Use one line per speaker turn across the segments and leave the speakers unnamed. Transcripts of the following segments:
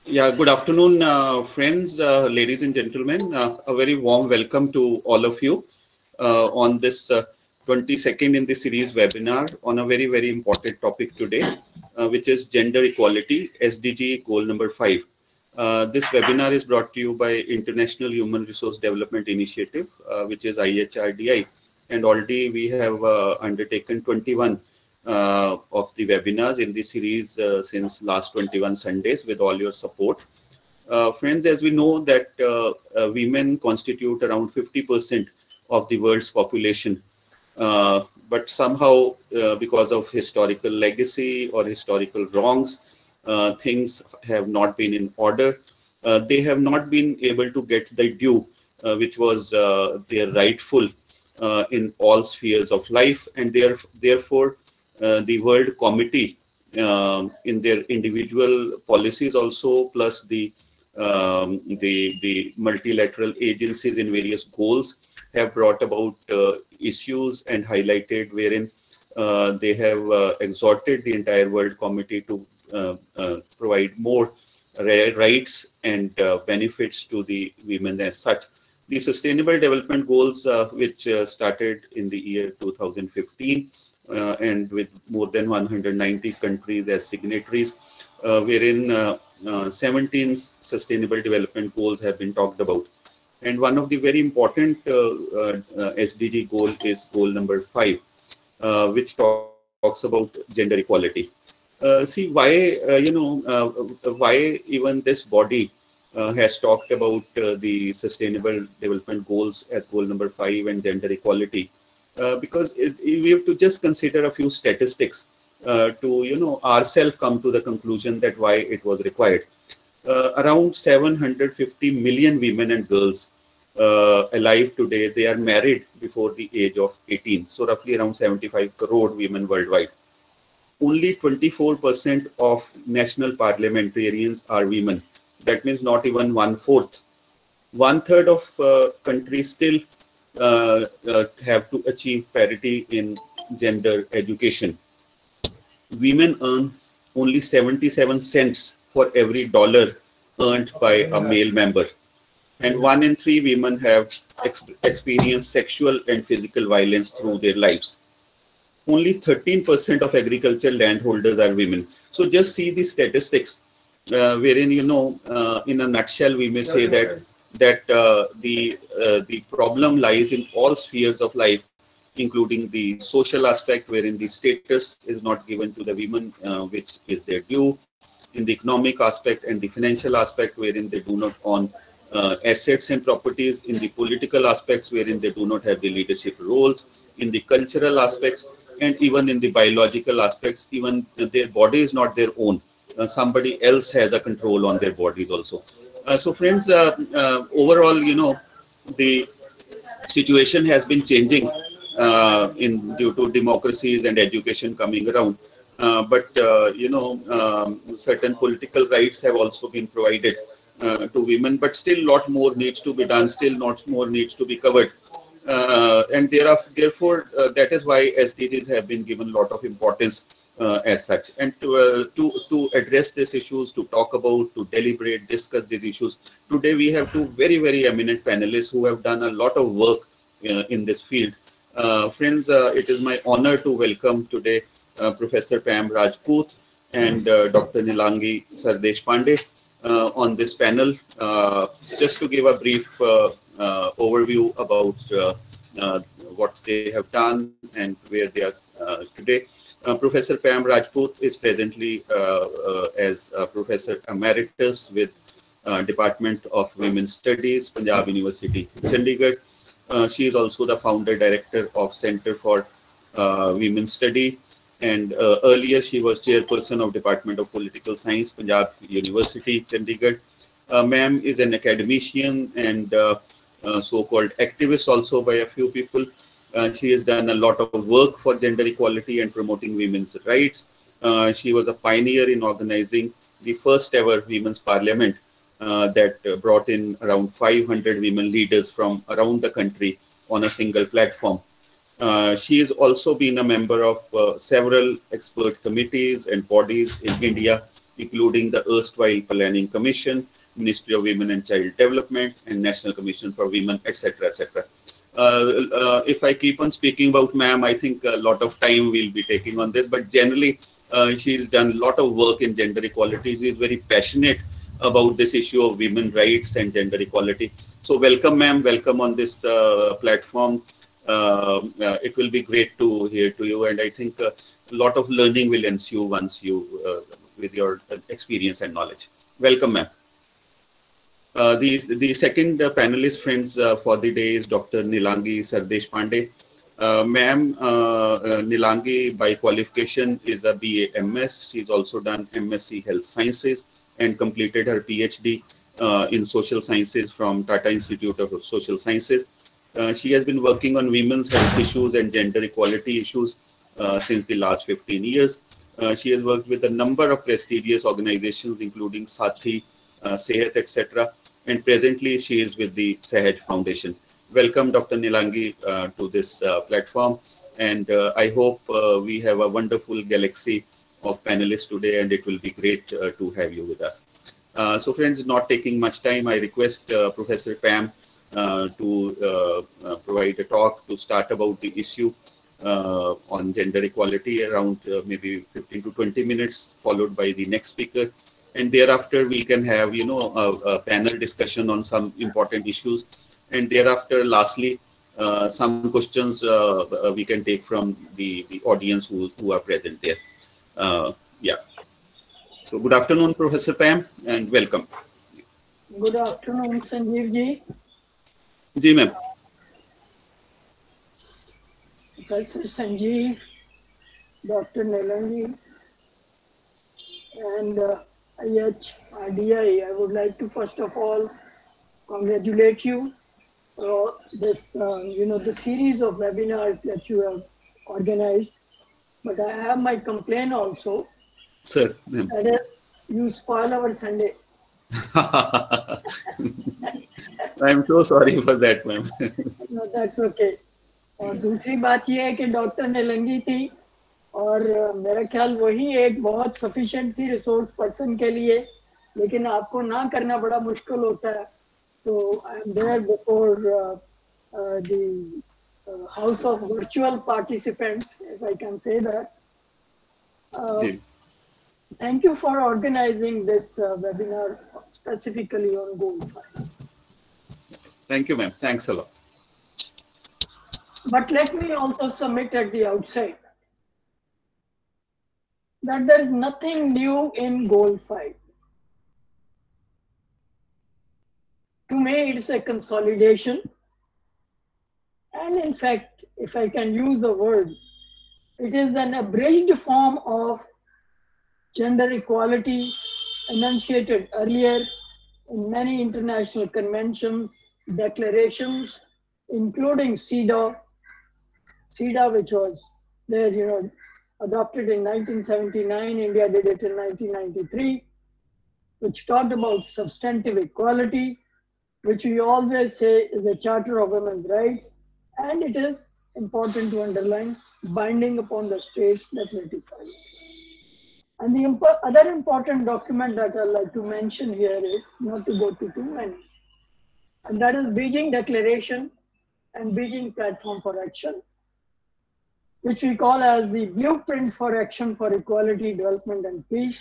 Yeah, good afternoon, friends, ladies and gentlemen. A very warm welcome to all of you on this 22nd in the series webinar on a very, very important topic today, which is gender equality, SDG goal number 5. This webinar is brought to you by International Human Resource Development Initiative, which is IHRDI. And already we have undertaken 21 of the webinars in the series since last 21 Sundays with all your support. Friends, as we know that women constitute around 50% of the world's population, but somehow because of historical legacy or historical wrongs, things have not been in order. They have not been able to get the due, which was their rightful in all spheres of life, and therefore the World Committee in their individual policies also, plus the multilateral agencies in various goals have brought about issues and highlighted wherein they have exhorted the entire World Committee to provide more rights and benefits to the women as such. The Sustainable Development Goals, which started in the year 2015, and with more than 190 countries as signatories, wherein 17 Sustainable Development Goals have been talked about. And one of the very important SDG goal is goal number 5, which talks about gender equality. See why, why even this body has talked about the Sustainable Development Goals as goal number 5 and gender equality. Because we have to just consider a few statistics to, ourselves come to the conclusion that why it was required. Around 750 million women and girls alive today, they are married before the age of 18. So roughly around 75 crore women worldwide. Only 24% of national parliamentarians are women. That means not even one-fourth. One-third of countries still have to achieve parity in gender education. Women earn only 77 cents for every dollar earned by a male member. And 1 in 3 women have experienced sexual and physical violence through their lives. Only 13% of agricultural landholders are women. So just see the statistics, wherein, in a nutshell, we may say that the problem lies in all spheres of life, including the social aspect, wherein the status is not given to the women, which is their due, in the economic aspect and the financial aspect, wherein they do not own assets and properties, in the political aspects, wherein they do not have the leadership roles, in the cultural aspects, and even in the biological aspects, even their body is not their own. Somebody else has a control on their bodies also. So friends, overall, the situation has been changing in due to democracies and education coming around. But certain political rights have also been provided to women, but still lot more needs to be done, still not more needs to be covered. And therefore, that is why SDGs have been given a lot of importance as such. And to address these issues, to talk about, to deliberate, discuss these issues, today we have two very, very eminent panelists who have done a lot of work in this field. Friends, it is my honor to welcome today Professor Pam Rajput and Dr. Nilangi Sardesh Pandey on this panel. Just to give a brief overview about what they have done and where they are today. Professor Pam Rajput is presently as Professor Emeritus with Department of Women's Studies, Punjab University, Chandigarh. She is also the founder director of Center for Women's Study, and earlier she was chairperson of Department of Political Science, Punjab University, Chandigarh. Ma'am is an academician and so-called activist also by a few people. She has done a lot of work for gender equality and promoting women's rights. She was a pioneer in organizing the first ever women's parliament that brought in around 500 women leaders from around the country on a single platform. She has also been a member of several expert committees and bodies in India including the erstwhile Planning Commission, Ministry of Women and Child Development, and National Commission for Women, etc., etc. If I keep on speaking about ma'am, I think a lot of time we'll be taking on this, but generally she's done a lot of work in gender equality. She is very passionate about this issue of women rights and gender equality. So welcome ma'am, welcome on this platform. It will be great to hear to you, and I think a lot of learning will ensue once you, with your experience and knowledge. Welcome ma'am. The second panelist, friends, for the day is Dr. Nilangi Sardeshpande. Ma'am, Nilangi, by qualification, is a BA MS. She's also done MSc Health Sciences and completed her PhD in Social Sciences from Tata Institute of Social Sciences. She has been working on women's health issues and gender equality issues since the last 15 years. She has worked with a number of prestigious organizations, including Sathi, Sehat, etc. And presently, she is with the Sahaj Foundation. Welcome, Dr. Nilangi, to this platform. And I hope we have a wonderful galaxy of panelists today, and it will be great to have you with us. So friends, not taking much time, I request Professor Pam to provide a talk to start about the issue on gender equality, around maybe 15 to 20 minutes, followed by the next speaker. And thereafter, we can have, a panel discussion on some important issues. And thereafter, lastly, some questions we can take from the audience who are present there. Yeah. So good afternoon, Professor Pam, and welcome.
Good afternoon, Sanjeev ji.
Ji, ma'am.
Professor Sanjeev, Dr. Nilangi, and IHRDI, I would like to first of all congratulate you for this, the series of webinars that you have organized. But I have my complaint also.
Sir,
that is, you spoil our Sunday.
I'm so sorry for that, ma'am.
No, that's okay. और दूसरी बात ये है कि doctor निलंगी थी और मेरा ख्याल वही एक बहुत सफिशिएंट थी रिसोर्स पर्सन के लिए, लेकिन आपको ना करना बड़ा मुश्किल होता है. तो I am there before the house of virtual participants, if I can say that. Thank you for organizing this webinar specifically on Goal5.
Thank you, ma'am. Thanks a lot.
But let me also submit at the outset that there is nothing new in Goal5. To me, it is a consolidation. And in fact, if I can use the word, it is an abridged form of gender equality enunciated earlier in many international conventions, declarations, including CEDAW, which was there, adopted in 1979. India did it in 1993, which talked about substantive equality, which we always say is the Charter of Women's Rights, and it is important to underline, binding upon the states that ratify it. And the other important document that I'd like to mention here is, not to go to too many, and that is Beijing Declaration and Beijing Platform for Action, which we call as the Blueprint for Action for Equality, Development and Peace,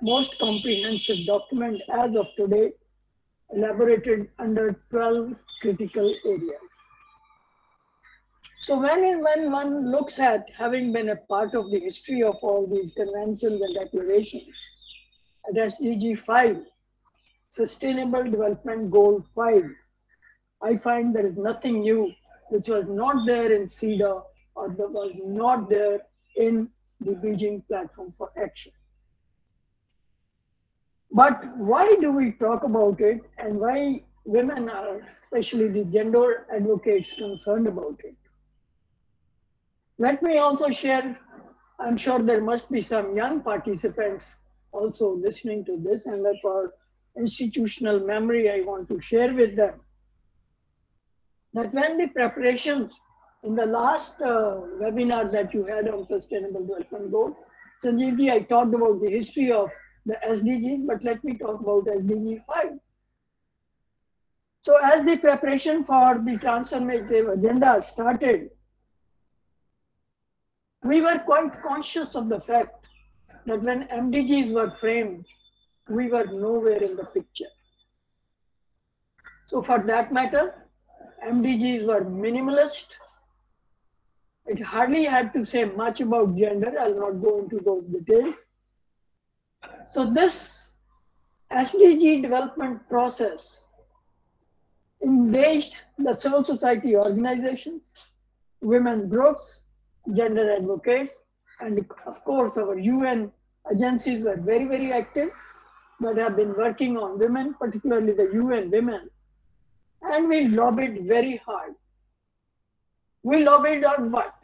most comprehensive document as of today, elaborated under 12 critical areas. So when one looks at having been a part of the history of all these conventions and declarations, at SDG 5, Sustainable Development Goal 5, I find there is nothing new which was not there in CEDAW or that was not there in the Beijing Platform for Action. But why do we talk about it, and why women are, especially the gender advocates, concerned about it? Let me also share, I'm sure there must be some young participants also listening to this, and for institutional memory, I want to share with them that when the preparations in the last webinar that you had on Sustainable Development Goal, Sanjeev ji, I talked about the history of the SDGs, but let me talk about SDG 5. So as the preparation for the transformative agenda started, we were quite conscious of the fact that when MDGs were framed, we were nowhere in the picture. So for that matter, MDGs were minimalist. It hardly had to say much about gender. I'll not go into those details. So this SDG development process engaged the civil society organizations, women's groups, gender advocates, and of course our UN agencies were very, very active that have been working on women, particularly the UN women. And we lobbied very hard. We lobbied on what?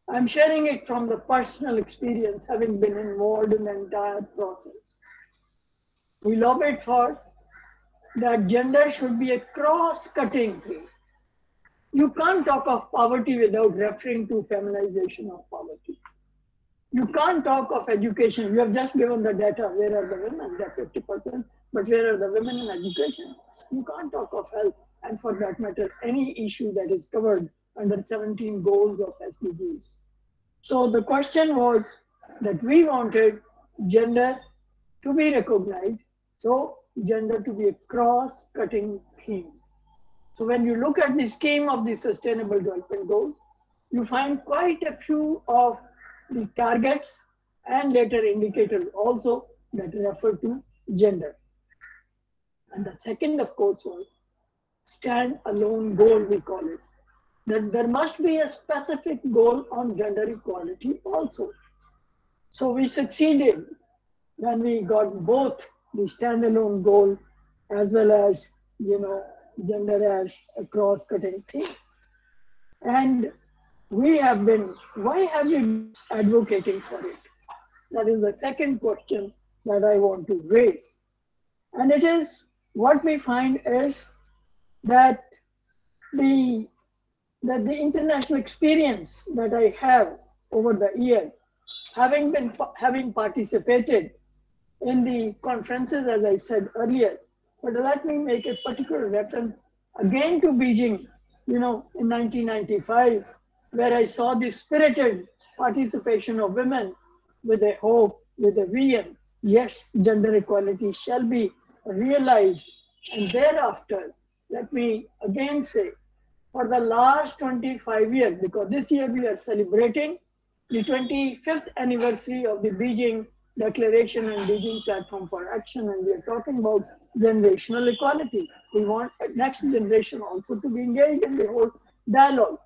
I'm sharing it from the personal experience, having been involved in the entire process. We lobbied for that gender should be a cross-cutting thing. You can't talk of poverty without referring to feminization of poverty. You can't talk of education. You have just given the data. Where are the women? They're 50%. But where are the women in education? You can't talk of health. And for that matter, any issue that is covered under 17 goals of SDGs. So the question was that we wanted gender to be recognized. So gender to be a cross-cutting theme. So when you look at the scheme of the Sustainable Development Goals, you find quite a few of the targets and later indicators also that refer to gender. And the second, of course, was stand-alone goal, we call it. That there must be a specific goal on gender equality also. So we succeeded when we got both the standalone goal as well as, gender as a cross-cutting thing. And we have been, why have we been advocating for it? That is the second question that I want to raise. And it is, what we find is that the international experience that I have over the years, having participated in the conferences, as I said earlier, but let me make a particular reference again to Beijing, in 1995, where I saw the spirited participation of women with a hope, with a vision. Yes, gender equality shall be realized. And thereafter, let me again say, for the last 25 years, because this year we are celebrating the 25th anniversary of the Beijing Declaration and Beijing Platform for Action, and we are talking about generational equality. We want next generation also to be engaged in the whole dialogue.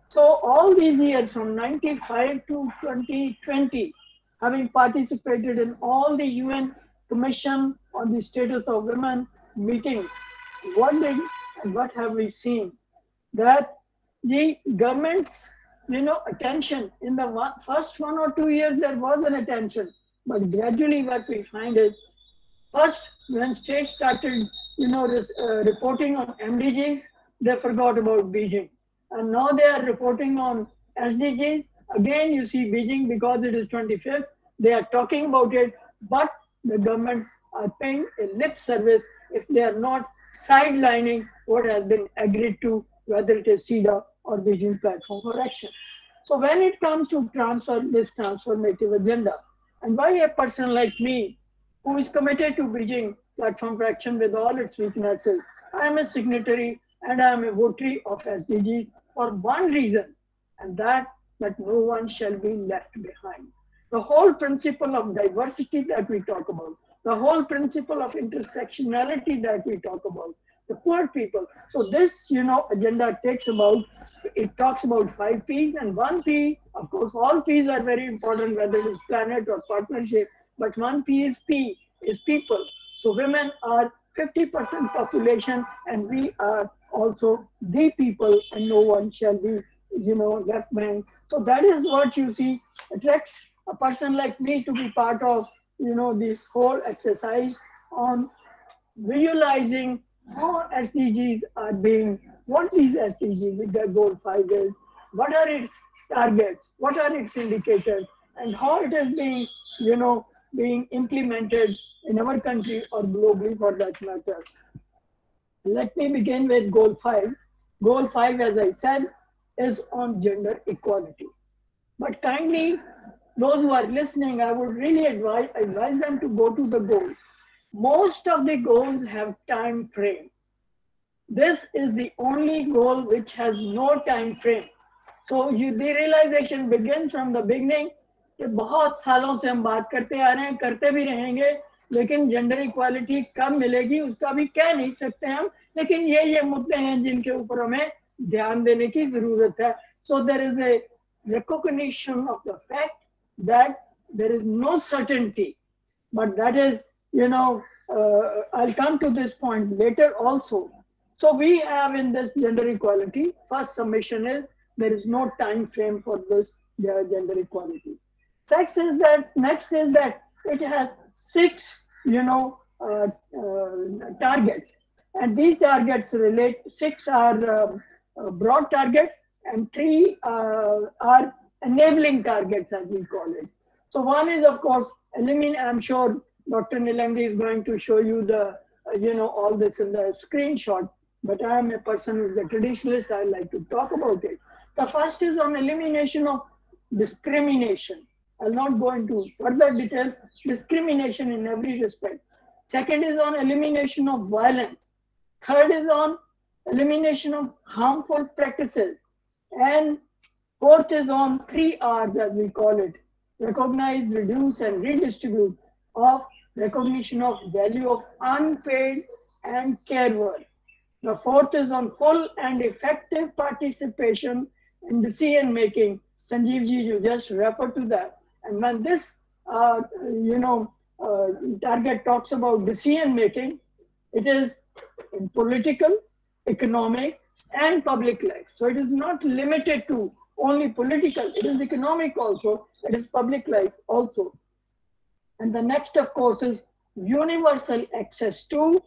So all these years from 95 to 2020, having participated in all the UN Commission on the Status of Women meetings, what have we seen? That the government's attention in the first 1 or 2 years there was an attention, but gradually what we find is first when states started reporting on MDGs, they forgot about Beijing, and now they are reporting on SDGs. Again, you see Beijing, because it is 25th, they are talking about it, but the governments are paying a lip service if they are not sidelining what has been agreed to, whether it is CEDAW or Beijing Platform for Action. So when it comes to this transformative agenda, and why a person like me, who is committed to Beijing Platform for Action with all its weaknesses, I am a signatory and I am a votary of SDG for one reason, and that no one shall be left behind. The whole principle of diversity that we talk about, the whole principle of intersectionality that we talk about, the poor people. So this, agenda talks about 5 P's, and 1 P, of course, all P's are very important, whether it is planet or partnership, but 1 P is people. So women are 50% population, and we are also the people, and no one shall be, left behind. So that is what you see attracts a person like me to be part of, this whole exercise on visualizing how SDGs are being, what these SDGs, their goal 5 is, what are its targets, what are its indicators, and how it is being, being implemented in our country or globally for that matter. Let me begin with goal 5. Goal 5, as I said, is on gender equality. But kindly, those who are listening, I would really advise them to go to the goals. Most of the goals have time frame. This is the only goal which has no time frame. So the realization begins from the beginning कि बहुत सालों से हम बात करते आ रहे हैं, करते भी रहेंगे, लेकिन जेंडर इक्वालिटी कब मिलेगी उसका भी कह नहीं सकते हम, लेकिन ये मुद्दे हैं जिनके ऊपर हमें ध्यान देने की जरूरत है. So there is a recognition of the fact that there is no certainty, but that is, I'll come to this point later also. So we have in this gender equality, first submission is there is no time frame for this gender equality. Next is that it has 6, targets, and these targets relate. 6 are broad targets, and 3 are enabling targets, as we call it. So one is, of course, I'm sure Dr. Nilangi is going to show you the, all this in the screenshot, but I am a person who is a traditionalist. I like to talk about it. The first is on elimination of discrimination. I'll not go into further detail. Discrimination in every respect. Second is on elimination of violence. Third is on elimination of harmful practices. And fourth is on 3 R's, as we call it: recognize, reduce, and redistribute, of recognition of value of unpaid and care work. The fourth is on full and effective participation in decision making. Sanjeev ji, you just refer to that. And when this, target talks about decision making, it is in political, economic, and public life. So it is not limited to only political. It is economic also. It is public life also. And the next, of course, is universal access to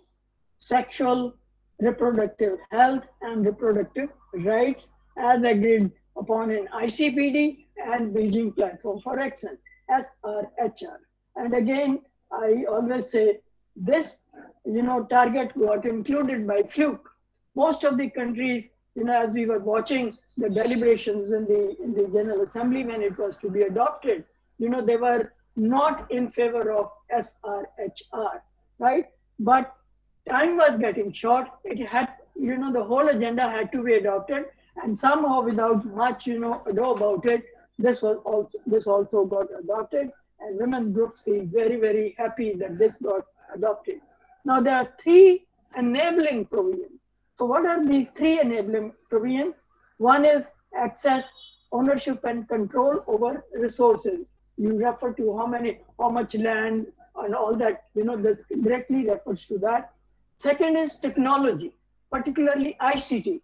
sexual, reproductive health and reproductive rights, as agreed upon in ICPD and Beijing Platform for Action, SRHR. And again, I always say this, target got included by fluke. Most of the countries, as we were watching the deliberations in the General Assembly when it was to be adopted, they were not in favor of SRHR, right? But time was getting short. It had, the whole agenda had to be adopted, and somehow, without much, ado about it, this also got adopted, and women groups feel very, very happy that this got adopted. Now there are 3 enabling provisions. So what are these 3 enabling provisions? One is access, ownership, and control over resources. You refer to how much land and all that, this directly refers to that. Second is technology, particularly ICT,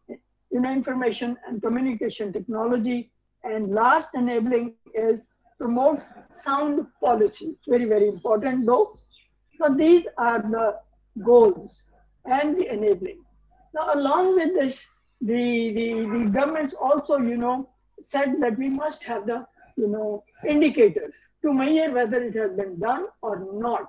information and communication technology. And last enabling is promote sound policy. Very, very important though. So these are the goals and the enabling. Now, along with this, the governments also, said that we must have the, indicators to measure whether it has been done or not.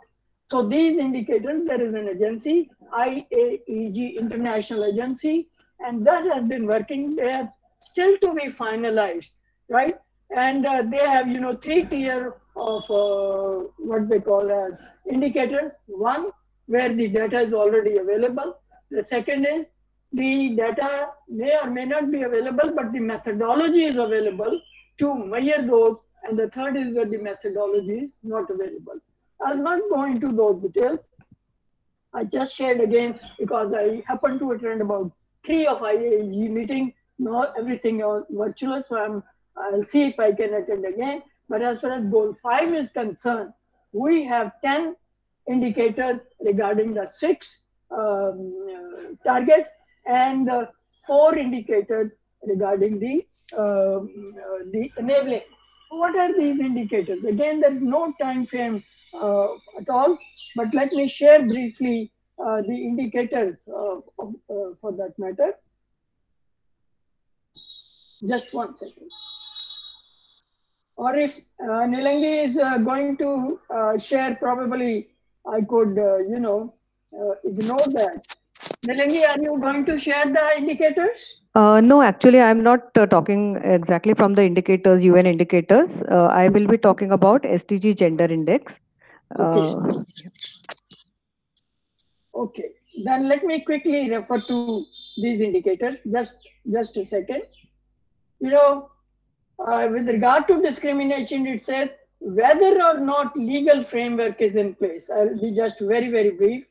So these indicators, there is an agency, IAEG, International Agency, and that has been working. They are still to be finalized, right? And they have, 3 tier of what they call as indicators. One, where the data is already available. The second is the data may or may not be available, but the methodology is available to measure those. And the third is where the methodology is not available. I'll not go into those details. I just shared again because I happened to attend about 3 of IAEG meeting. Not everything was virtual, so I'll see if I can attend again. But as far as goal 5 is concerned, we have 10 indicators regarding the 6 targets and 4 indicators regarding the enabling. What are these indicators? Again, there is no time frame at all, but let me share briefly the indicators for that matter. Just one second. Or if Nilangi is going to share, probably I could, ignore that. Nilangi, are you going to share the indicators?
No, actually, I'm not talking exactly from the indicators, UN indicators. I will be talking about SDG Gender Index.
Okay,
Yeah.
okay. Then let me quickly refer to these indicators. Just a second. You know, with regard to discrimination, it says whether or not legal framework is in place. I'll be just very, very brief.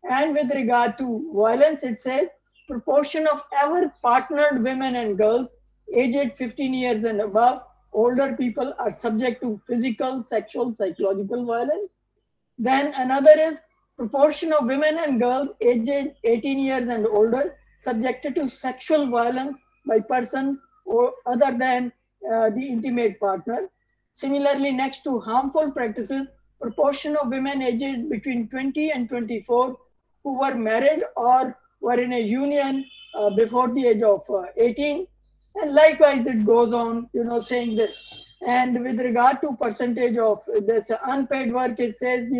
And with regard to violence, it says proportion of ever partnered women and girls aged 15 years and above, older people are subject to physical, sexual, psychological violence. Then another is proportion of women and girls aged 18 years and older subjected to sexual violence by persons or other than the intimate partner. Similarly, next to harmful practices, proportion of women aged between 20 and 24 who were married or were in a union before the age of 18. And likewise, it goes on, saying this. And with regard to percentage of this unpaid work, it says,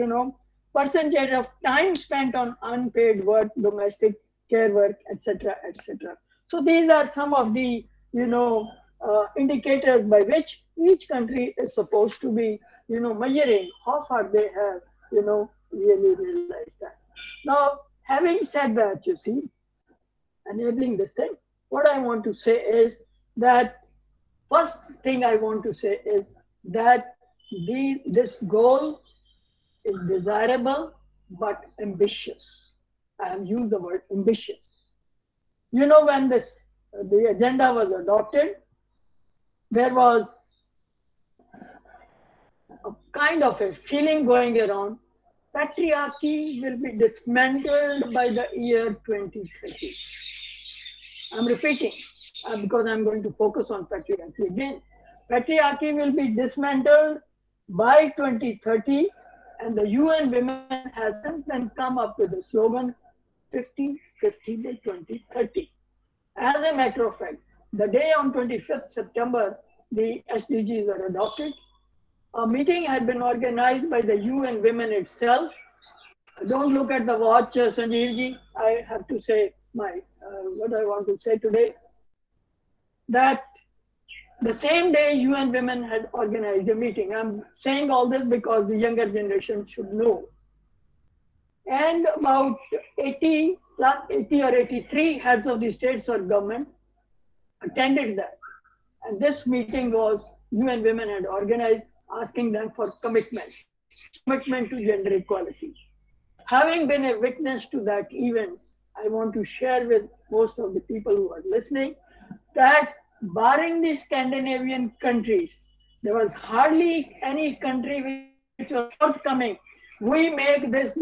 percentage of time spent on unpaid work, domestic care work, etc., etc. So these are some of the, indicators by which each country is supposed to be, measuring how far they have, really realized that. Now, having said that, you see, enabling this thing, what I want to say is that first thing I want to say is that this goal is desirable but ambitious. I have used the word ambitious. When the agenda was adopted, there was a kind of a feeling going around patriarchy will be dismantled by the year 2030. I'm repeating because I'm going to focus on patriarchy again. Patriarchy will be dismantled by 2030, and the UN Women has since then come up with the slogan 50-50 by 2030. As a matter of fact, the day on 25th September, the SDGs were adopted. A meeting had been organized by the UN Women itself. Don't look at the watch, Sanjeevji. I have to say what I want to say today. That the same day UN Women had organized a meeting. I'm saying all this because the younger generation should know. And about 80 plus 80 or 83 heads of the states or government attended that. And this meeting was UN Women had organized, asking them for commitment to gender equality. Having been a witness to that event, I want to share with most of the people who are listening that barring the Scandinavian countries, there was hardly any country which was forthcoming. We make this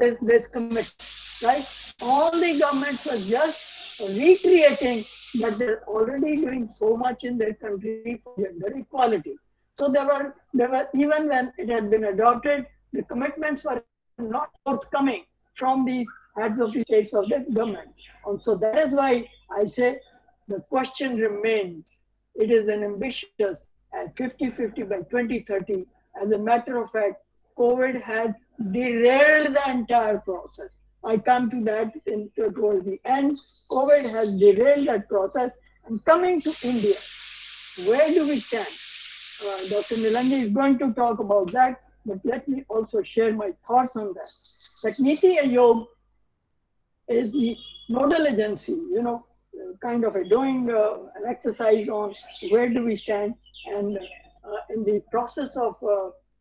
commitment, right? All the governments were just reiterating that they're already doing so much in their country for gender equality. So there were even when it had been adopted, the commitments were not forthcoming from these heads of the states of the government. And so that is why I say the question remains. It is an ambitious at 50-50 by 2030. As a matter of fact, COVID had derailed the entire process. I come to that towards the end. COVID has derailed that process. And coming to India, where do we stand? Dr. Nilangi is going to talk about that, but let me also share my thoughts on that. That Niti Aayog is the nodal agency, kind of doing an exercise on where do we stand. And in the process of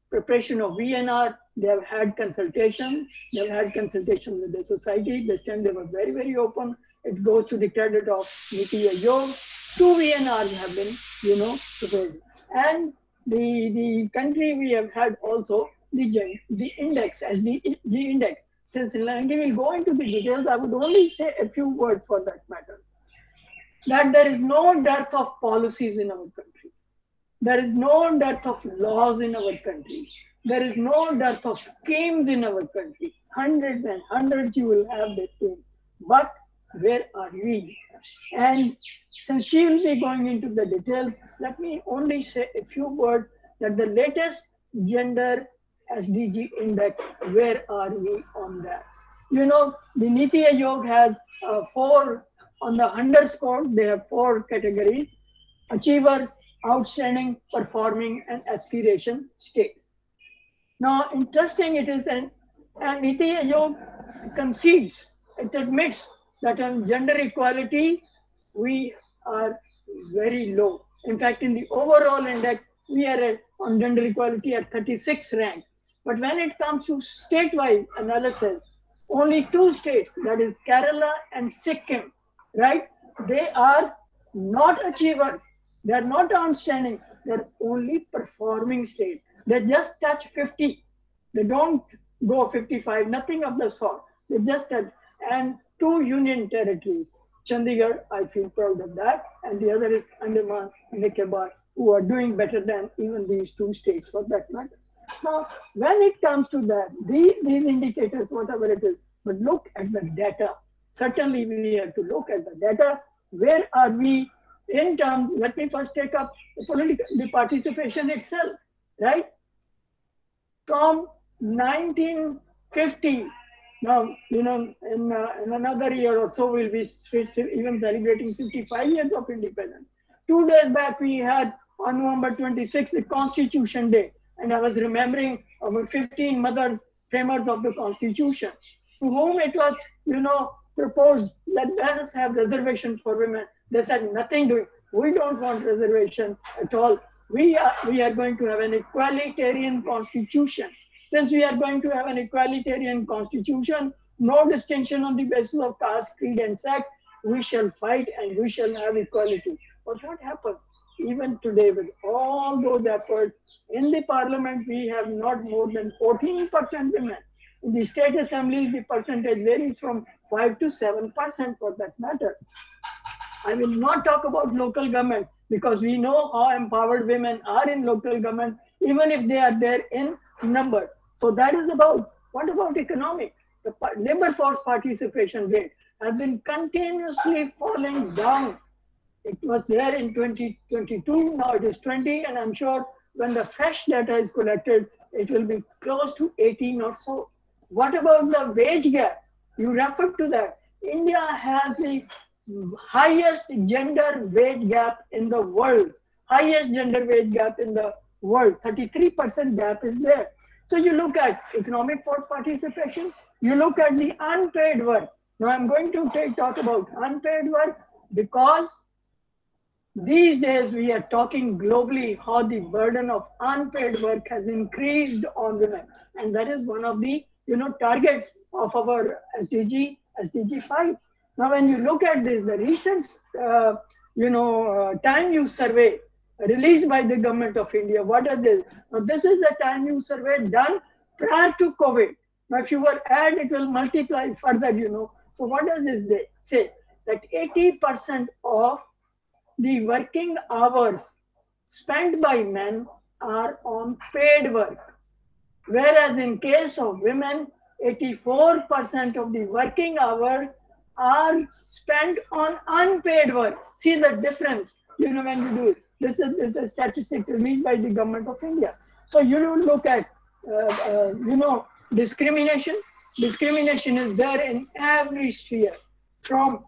preparation of VNR, they have had consultation. They have had consultation with the society. This time they were very, very open. It goes to the credit of Niti Aayog. 2 VNRs have been, prepared. And the country we have had also the index as the index. Since Nilangi will go into the details, I would only say a few words for that matter. That there is no dearth of policies in our country. There is no dearth of laws in our country. There is no dearth of schemes in our country. Hundreds and hundreds you will have the scheme. But where are we? And since she will be going into the details, let me only say a few words that the latest gender SDG index, where are we on that? You know, the Niti Aayog has four, on the underscore, they have four categories: achievers, outstanding, performing, and aspiration states. Now, interesting it is, and Niti Aayog concedes, it admits that on gender equality, we are very low. In fact, in the overall index, we are on gender equality at 36th rank. But when it comes to statewide analysis, only two states, that is Kerala and Sikkim, right? They are not achievers. They are not outstanding. They're only performing state. They just touch 50. They don't go 55, nothing of the sort. They just touch. And two union territories, Chandigarh, I feel proud of that, and the other is Andaman and Nicobar, who are doing better than even these two states for that matter. Now, when it comes to that, these indicators, whatever it is, but look at the data. Certainly, we have to look at the data. Where are we in terms? Let me first take up the participation itself, right? From 1950, now, you know, in another year or so, we'll be even celebrating 65 years of independence. 2 days back, we had on November 26th, the Constitution Day. And I was remembering our 15 mothers, framers of the Constitution, to whom it was, you know, proposed that let us have reservation for women. They said nothing doing. We don't want reservation at all. We are going to have an egalitarian constitution. Since we are going to have an egalitarian constitution, no distinction on the basis of caste, creed, and sex, we shall fight and we shall have equality. But what happened? Even today, with all those efforts, in the parliament, we have not more than 14% women. In the state assemblies, the percentage varies from 5 to 7% for that matter. I will not talk about local government because we know how empowered women are in local government, even if they are there in number. So that is about, what about economic? The labor force participation rate has been continuously falling down. It was there in 2022, now it is 20, and I'm sure when the fresh data is collected, it will be close to 18 or so. What about the wage gap? You referred to that. India has the highest gender wage gap in the world. Highest gender wage gap in the world. 33% gap is there. So you look at economic force participation, you look at the unpaid work. Now I'm going to talk about unpaid work because these days we are talking globally how the burden of unpaid work has increased on women. And that is one of the targets of our SDG 5. Now, when you look at this, the recent time use survey released by the government of India, what are this? Now, this is the time use survey done prior to COVID. Now, if you were add, it will multiply further, So what does this say? That 80% of the working hours spent by men are on paid work. Whereas in case of women, 84% of the working hours are spent on unpaid work. See the difference, when you do it. This is the statistic released by the government of India. So you look at, discrimination. Discrimination is there in every sphere, from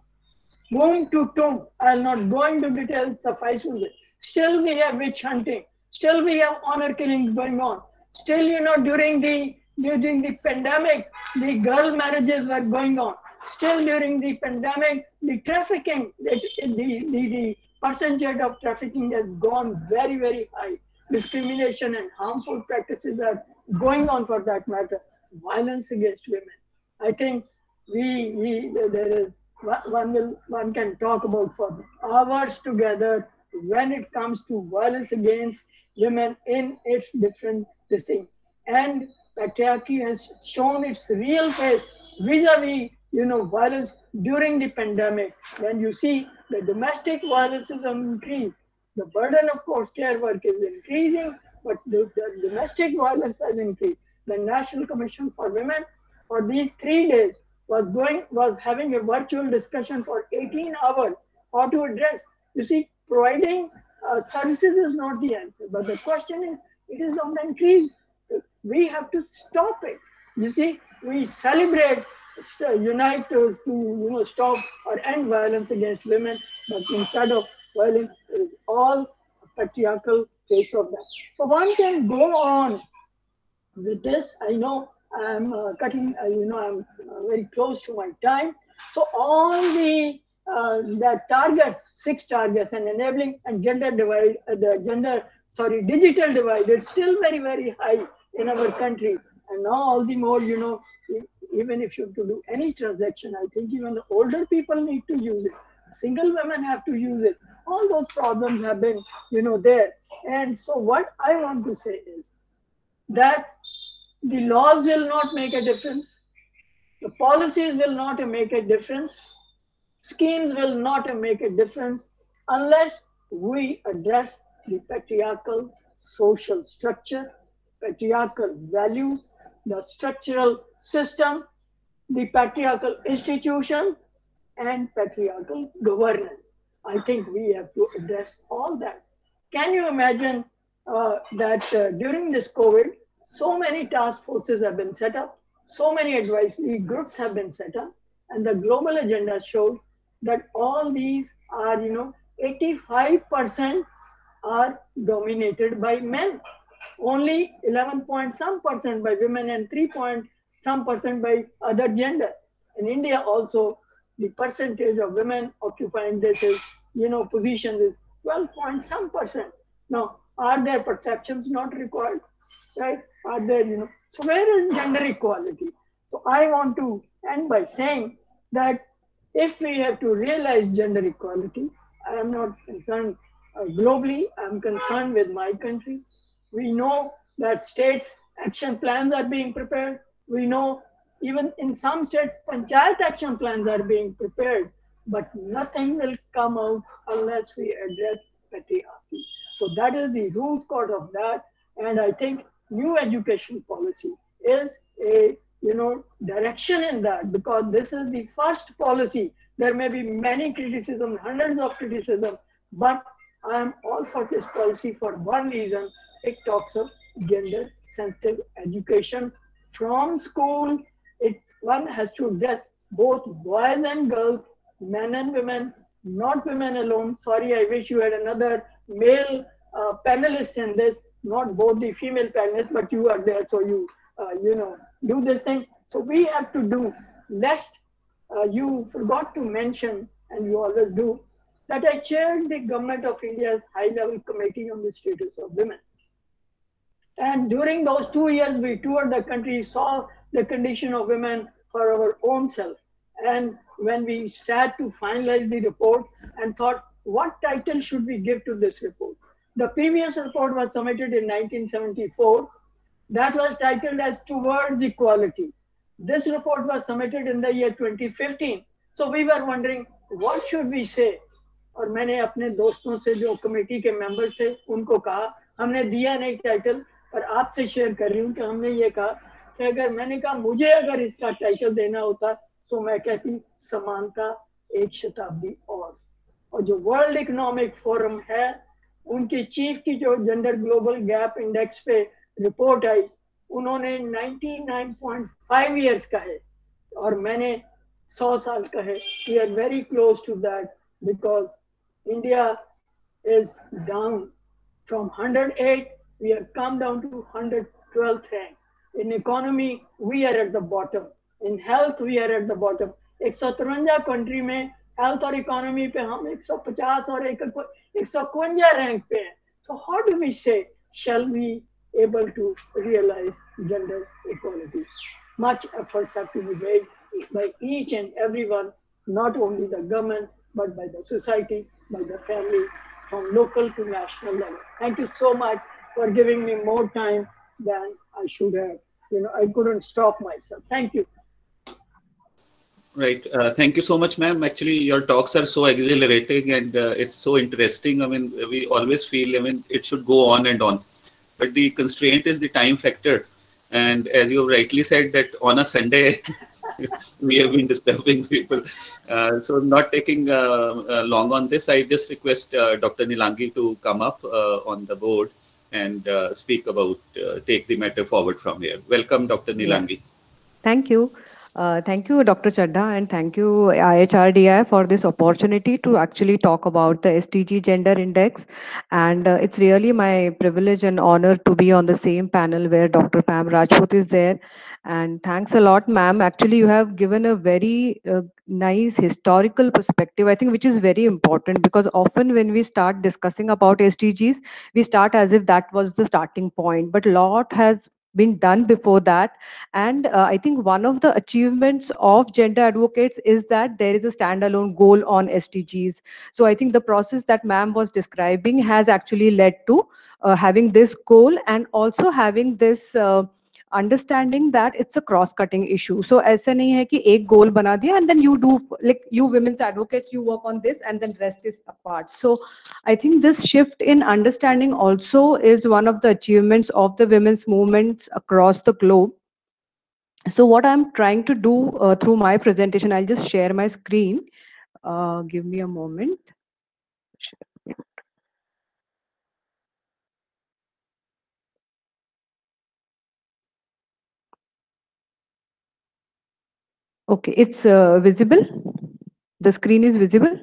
womb to tomb. I'll not go into details, suffice with it. Still we have witch hunting. Still we have honor killings going on. Still, during the pandemic, the girl marriages were going on. Still during the pandemic, the trafficking, the percentage of trafficking has gone very, very high. Discrimination and harmful practices are going on for that matter. Violence against women. I think there is one can talk about for hours together when it comes to violence against women in its different thing. And patriarchy has shown its real face vis-a-vis, violence during the pandemic. When you see the domestic violence is increased, the burden of course care work is increasing, but the domestic violence has increased. The National Commission for Women for these 3 days was having a virtual discussion for 18 hours how to address. You see, providing services is not the answer, but the question It is on the increase. We have to stop it. You see, we celebrate, unite to stop or end violence against women, but instead of violence, it is all a patriarchal case of that. So one can go on with this. I know I'm cutting, I'm very close to my time. So all the targets, 6 targets, and enabling and gender divide, digital divide, it's still very, very high in our country. And now all the more, even if you have to do any transaction, I think even the older people need to use it. Single women have to use it. All those problems have been, there. And so what I want to say is that the laws will not make a difference, the policies will not make a difference, schemes will not make a difference unless we address the patriarchal social structure, patriarchal values, the structural system, the patriarchal institution, and patriarchal governance. I think we have to address all that. Can you imagine that during this COVID, so many task forces have been set up, so many advisory groups have been set up, and the global agenda showed that all these are, 85% are dominated by men. Only 11 point some percent by women and 3 point some percent by other gender. In India also, the percentage of women occupying this is, positions is 12 point some percent. Now, are there perceptions not required? Right? Are there, so where is gender equality? So I want to end by saying that if we have to realize gender equality, I am not concerned globally, I'm concerned with my country. We know that states' action plans are being prepared. We know even in some states, panchayat action plans are being prepared, but nothing will come out unless we address patriarchy. So that is the root cause of that. And I think new education policy is a direction in that, because this is the first policy. There may be many criticisms, hundreds of criticisms, but I am all for this policy for one reason. It talks of gender sensitive education from school. One has to address both boys and girls, men and women, not women alone. Sorry, I wish you had another male panelist in this, not both the female panelists, but you are there, so you do this thing. So we have to do. Lest you forgot to mention, and you always do, that I chaired the Government of India's high-level committee on the status of women. And during those 2 years, we toured the country, saw the condition of women for our own self. And when we sat to finalize the report and thought, what title should we give to this report? The previous report was submitted in 1974. That was titled as Towards Equality. This report was submitted in the year 2015. So we were wondering, what should we say? और मैंने अपने दोस्तों से जो committee के members थे उनको कहा, हमने दिया नहीं टाइटल, पर आपसे शेयर कर रही हूँ कि हमने ये कहा कि अगर मैंने कहा मुझे अगर इसका टाइटल देना होता तो मैं कहती समानता एक शताब्दी और जो वर्ल्ड इकोनॉमिक फोरम है उनकी चीफ की जो जेंडर ग्लोबल गैप इंडेक्स पे रिपोर्ट आई, उन्होंने 99.5 इयर्स का है और मैंने 100 साल का है. We are very close to that because India is down from 108, we have come down to 112th rank. In economy, we are at the bottom. In health, we are at the bottom. 153 country में health और economy पे हम 150 और 151 rank पे हैं. So how do we say shall we able to realize gender equality? Much efforts have to be made by each and everyone, not only the government, but by the society, by the family, from local to national level. Thank you so much for giving me more time than I should have. I couldn't stop myself. Thank you.
Right. Thank you so much, ma'am. Actually, your talks are so exhilarating and it's so interesting. I mean, we always feel, it should go on and on. But the constraint is the time factor. And as you rightly said that on a Sunday, we have been disturbing people. So not taking long on this, I just request Dr. Nilangi to come up on the board and speak about, take the matter forward from here. Welcome, Dr.
Yeah.
Nilangi.
Thank you. Thank you, Dr. Chadda, and thank you, IHRDI, for this opportunity to actually talk about the SDG Gender Index. And it's really my privilege and honor to be on the same panel where Dr. Pam Rajput is there. And thanks a lot, ma'am. Actually, you have given a very nice historical perspective, I think, which is very important, because often when we start discussing about SDGs, we start as if that was the starting point. But a lot has been done before that, and I think one of the achievements of gender advocates is that there is a standalone goal on SDGs. So I think the process that ma'am was describing has actually led to having this goal, and also having this understanding that it's a cross cutting issue. So ऐसा नहीं है कि एक goal बना दिया and then you do, like, you women's advocates, you work on this and then rest is apart. So I think this shift in understanding also is one of the achievements of the women's movements across the globe. So what I'm trying to do through my presentation, I'll just share my screen. Give me a moment. Okay, it's visible. The screen is visible.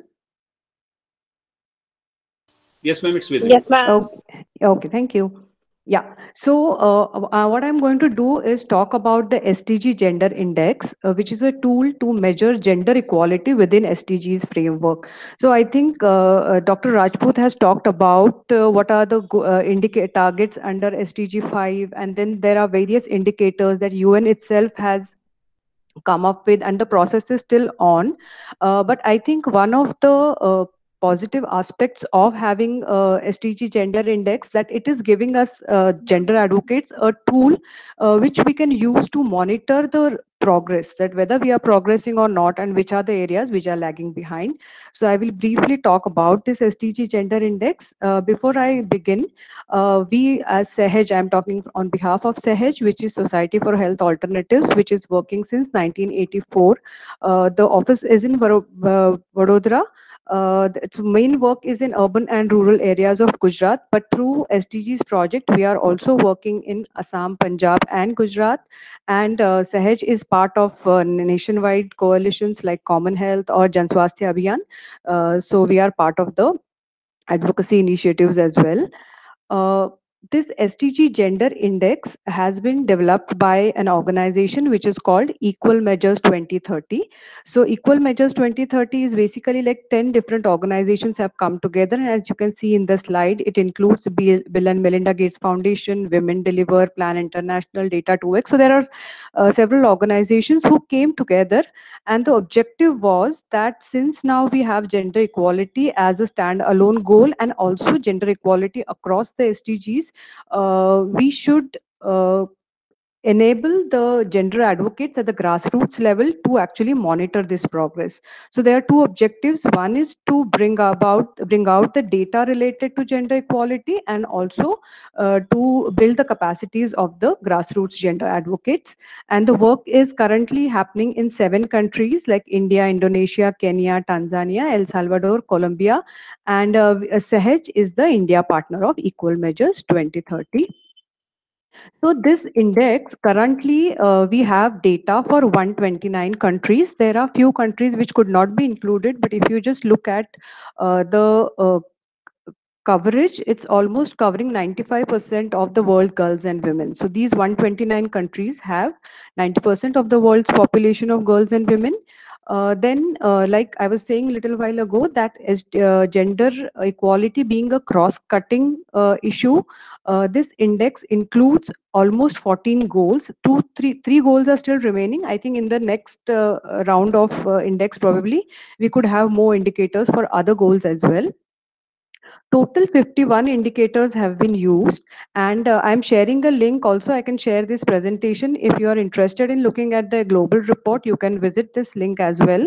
Yes, ma'am, it's visible.
Yes, ma'am.
Okay, okay, thank you. Yeah, so what I'm going to do is talk about the SDG Gender Index, which is a tool to measure gender equality within SDGs framework. So I think Dr. Rajput has talked about what are the indicate targets under SDG 5, and then there are various indicators that UN itself has come up with, and the process is still on. But I think one of the positive aspects of having SDG Gender Index, that it is giving us gender advocates a tool which we can use to monitor the progress, that whether we are progressing or not, and which are the areas which are lagging behind. So I will briefly talk about this SDG Gender Index. Before I begin, we as SEHEJ, I'm talking on behalf of SEHEJ, which is Society for Health Alternatives, which is working since 1984. The office is in Vadodara. Its main work is in urban and rural areas of Gujarat, but through SDGs project, we are also working in Assam, Punjab, and Gujarat. And SEHEJ is part of nationwide coalitions like Common Health or Jan Swasthya Abhiyan. So we are part of the advocacy initiatives as well. This SDG Gender Index has been developed by an organization which is called Equal Measures 2030. So Equal Measures 2030 is basically like 10 different organizations have come together. And as you can see in the slide, it includes Bill and Melinda Gates Foundation, Women Deliver, Plan International, Data 2X. So there are several organizations who came together, and the objective was that since now we have gender equality as a standalone goal and also gender equality across the SDGs, we should enable the gender advocates at the grassroots level to actually monitor this progress. So there are two objectives. One is to bring out the data related to gender equality, and also to build the capacities of the grassroots gender advocates. And the work is currently happening in 7 countries like India, Indonesia, Kenya, Tanzania, El Salvador, Colombia, and SEHEJ is the India partner of Equal Measures 2030. So this index, currently we have data for 129 countries. There are few countries which could not be included, but if you just look at the coverage, it's almost covering 95% of the world's girls and women. So these 129 countries have 90% of the world's population of girls and women. Like I was saying a little while ago, that is gender equality being a cross-cutting issue. This index includes almost 14 goals. Three goals are still remaining. I think in the next round of index, probably we could have more indicators for other goals as well. Total 51 indicators have been used, and I'm sharing a link also. I can share this presentation. If you are interested in looking at the global report, you can visit this link as well.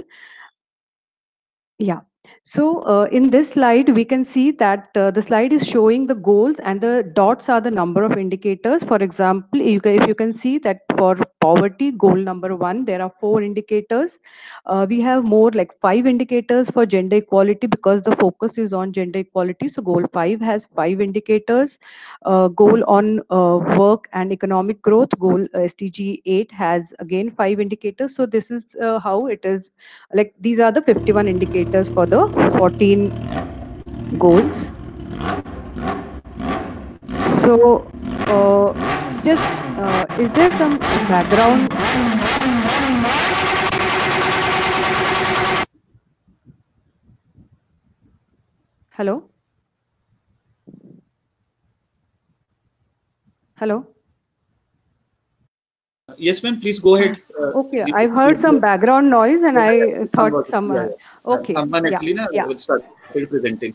Yeah. So in this slide, we can see that the slide is showing the goals, and the dots are the number of indicators. For example, if you can see that for poverty, goal number 1, there are 4 indicators. We have more like 5 indicators for gender equality because the focus is on gender equality. So goal 5 has 5 indicators. Goal on work and economic growth, goal SDG 8 has again 5 indicators. So this is how it is, like these are the 51 indicators for the 14 goals. So just is there some background? Hello? Hello?
Yes, ma'am, please go ahead.
Okay, I've heard some background noise and I thought someone. Okay,
Someone
yeah,
actually
yeah.
will start presenting.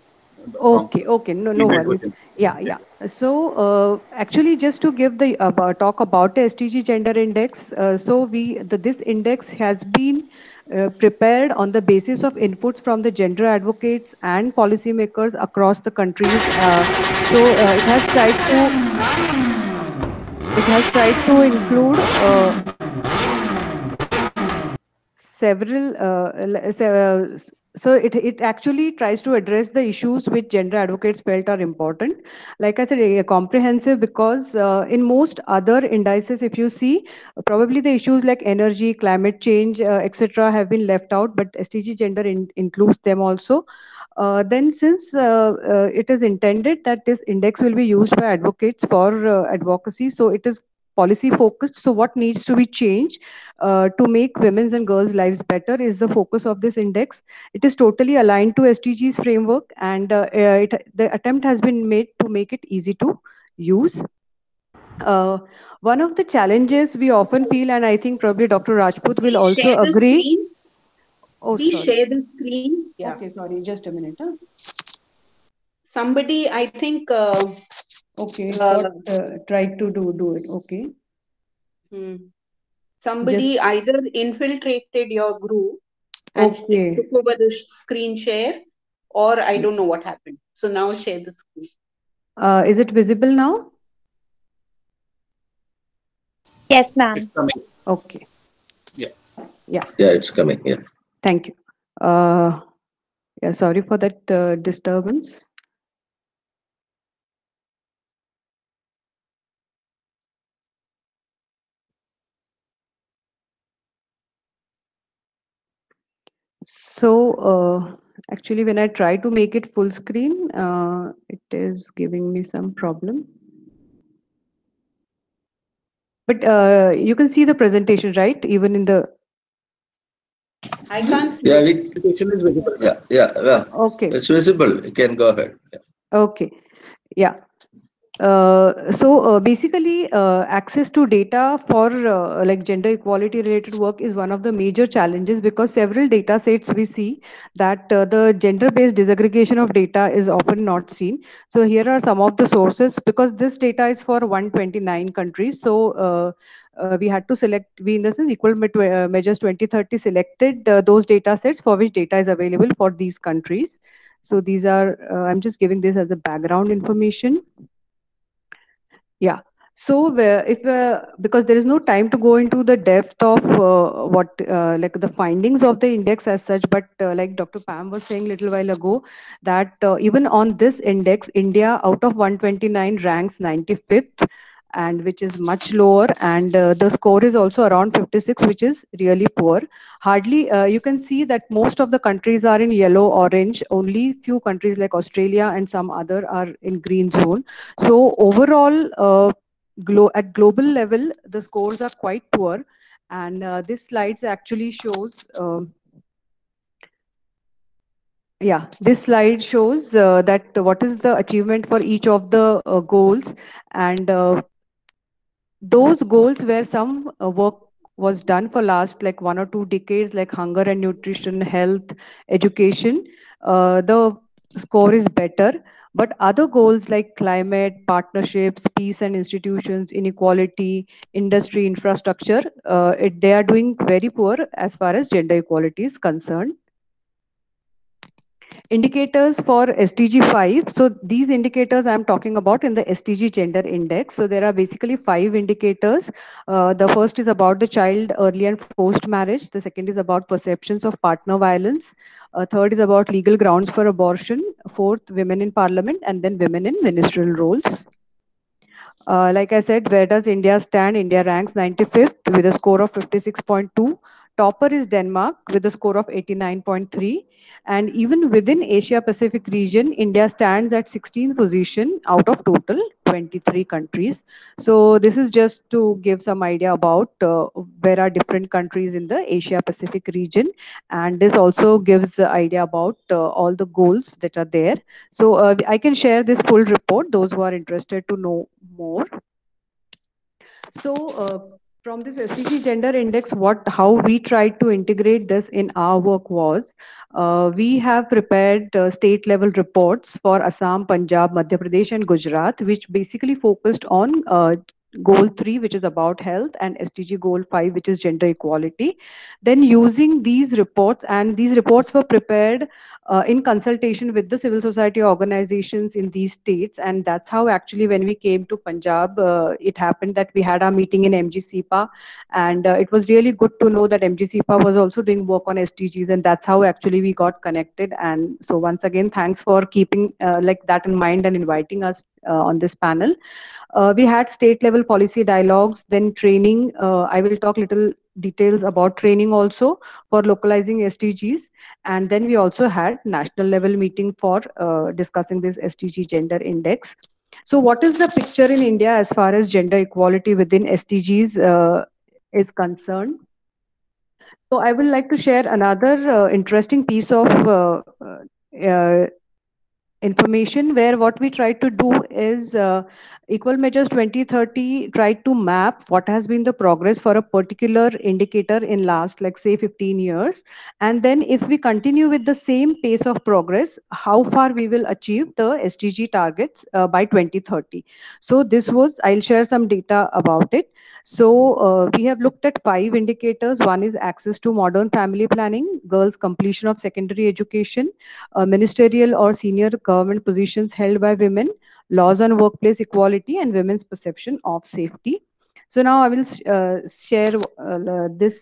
Okay, no worries. Yeah. So actually, just to give the talk about the SDG Gender Index, so this index has been prepared on the basis of inputs from the gender advocates and policymakers across the countries. So it has tried to include several so it actually tries to address the issues which gender advocates felt are important. Like I said, comprehensive, because in most other indices, if you see, probably the issues like energy, climate change, etc. have been left out, but SDG gender includes them also. Then since it is intended that this index will be used by advocates for advocacy, so it is policy focused. So what needs to be changed to make women's and girls' lives better is the focus of this index. It is totally aligned to SDG's framework, and the attempt has been made to make it easy to use. One of the challenges we often feel, and I think probably Dr. Rajput will also agree.
Screen.
Oh,
Please
sorry.
share the screen.
Yeah. Okay, sorry, just a minute.
Somebody, I think.
Okay, tried to do it. Okay.
Somebody either infiltrated your group and took over the screen share, or I don't know what happened. So now share the screen.
Is it visible now?
Yes, ma'am.
It's coming.
Okay.
Yeah,
it's coming. Yeah.
Thank you. Yeah, sorry for that disturbance. So actually, when I try to make it full screen, it is giving me some problem. But you can see the presentation, right? Even in the.
I can't see.
Yeah,
the presentation is visible.
Yeah.
Okay.
It's visible. You can go ahead. Yeah.
Okay. Yeah. So basically, access to data for like gender equality related work is one of the major challenges, because several data sets we see that the gender based disaggregation of data is often not seen. So here are some of the sources, because this data is for 129 countries. So we had to select, we in the sense Equal Measures 2030 selected those data sets for which data is available for these countries. So these are, I'm just giving this as a background information. Yeah. So because there is no time to go into the depth of what like the findings of the index as such, but like Dr. Pam was saying a little while ago, that even on this index, India out of 129 ranks 95th, and which is much lower, and the score is also around 56, which is really poor. Hardly you can see that most of the countries are in yellow, orange. Only few countries like Australia and some other are in green zone. So overall, at global level, the scores are quite poor, and this slides actually shows. This slide shows that what is the achievement for each of the goals, and those goals where some work was done for last like 1 or 2 decades, like hunger and nutrition, health, education, the score is better. But other goals like climate, partnerships, peace and institutions, inequality, industry, infrastructure, they are doing very poor as far as gender equality is concerned. Indicators for SDG 5. So these indicators I'm talking about in the SDG Gender Index. So there are basically 5 indicators. The first is about the child early and forced marriage. The second is about perceptions of partner violence. Third is about legal grounds for abortion. Fourth, women in parliament, and then women in ministerial roles. Like I said, where does India stand? India ranks 95th with a score of 56.2. Topper is Denmark with a score of 89.3. And even within Asia Pacific region, India stands at 16th position out of total 23 countries. So this is just to give some idea about where are different countries in the Asia Pacific region. And this also gives the idea about all the goals that are there. So I can share this full report, those who are interested to know more. So from this SDG Gender Index, how we tried to integrate this in our work was, we have prepared state level reports for Assam, Punjab, Madhya Pradesh and Gujarat, which basically focused on Goal 3, which is about health, and SDG Goal 5, which is gender equality. Then using these reports, and these reports were prepared in consultation with the civil society organizations in these states. And that's how actually when we came to Punjab, it happened that we had our meeting in MGCPA, and it was really good to know that MGCPA was also doing work on SDGs, and that's how actually we got connected. And so once again, thanks for keeping like that in mind and inviting us on this panel. We had state level policy dialogues, then training. I will talk little details about training also for localizing SDGs. And then we also had national level meeting for discussing this SDG gender index. So what is the picture in India as far as gender equality within SDGs is concerned? So I would like to share another interesting piece of information, where what we tried to do is Equal Measures 2030 tried to map what has been the progress for a particular indicator in last, like say 15 years. And then if we continue with the same pace of progress, how far we will achieve the SDG targets by 2030. So this was, I'll share some data about it. So we have looked at 5 indicators. One is access to modern family planning, girls' completion of secondary education, ministerial or senior government positions held by women, laws on workplace equality, and women's perception of safety. So now I will share this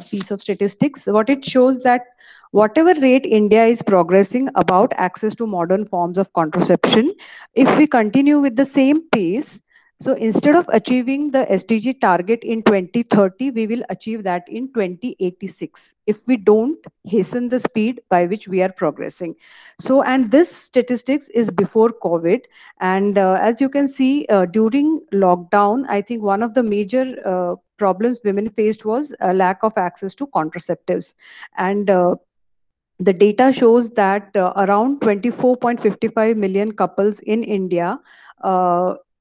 piece of statistics. What it shows that whatever rate India is progressing about access to modern forms of contraception, if we continue with the same pace, so instead of achieving the SDG target in 2030, we will achieve that in 2086 if we don't hasten the speed by which we are progressing. So, and this statistics is before COVID. And as you can see, during lockdown, I think one of the major problems women faced was a lack of access to contraceptives. And the data shows that around 24.55 million couples in India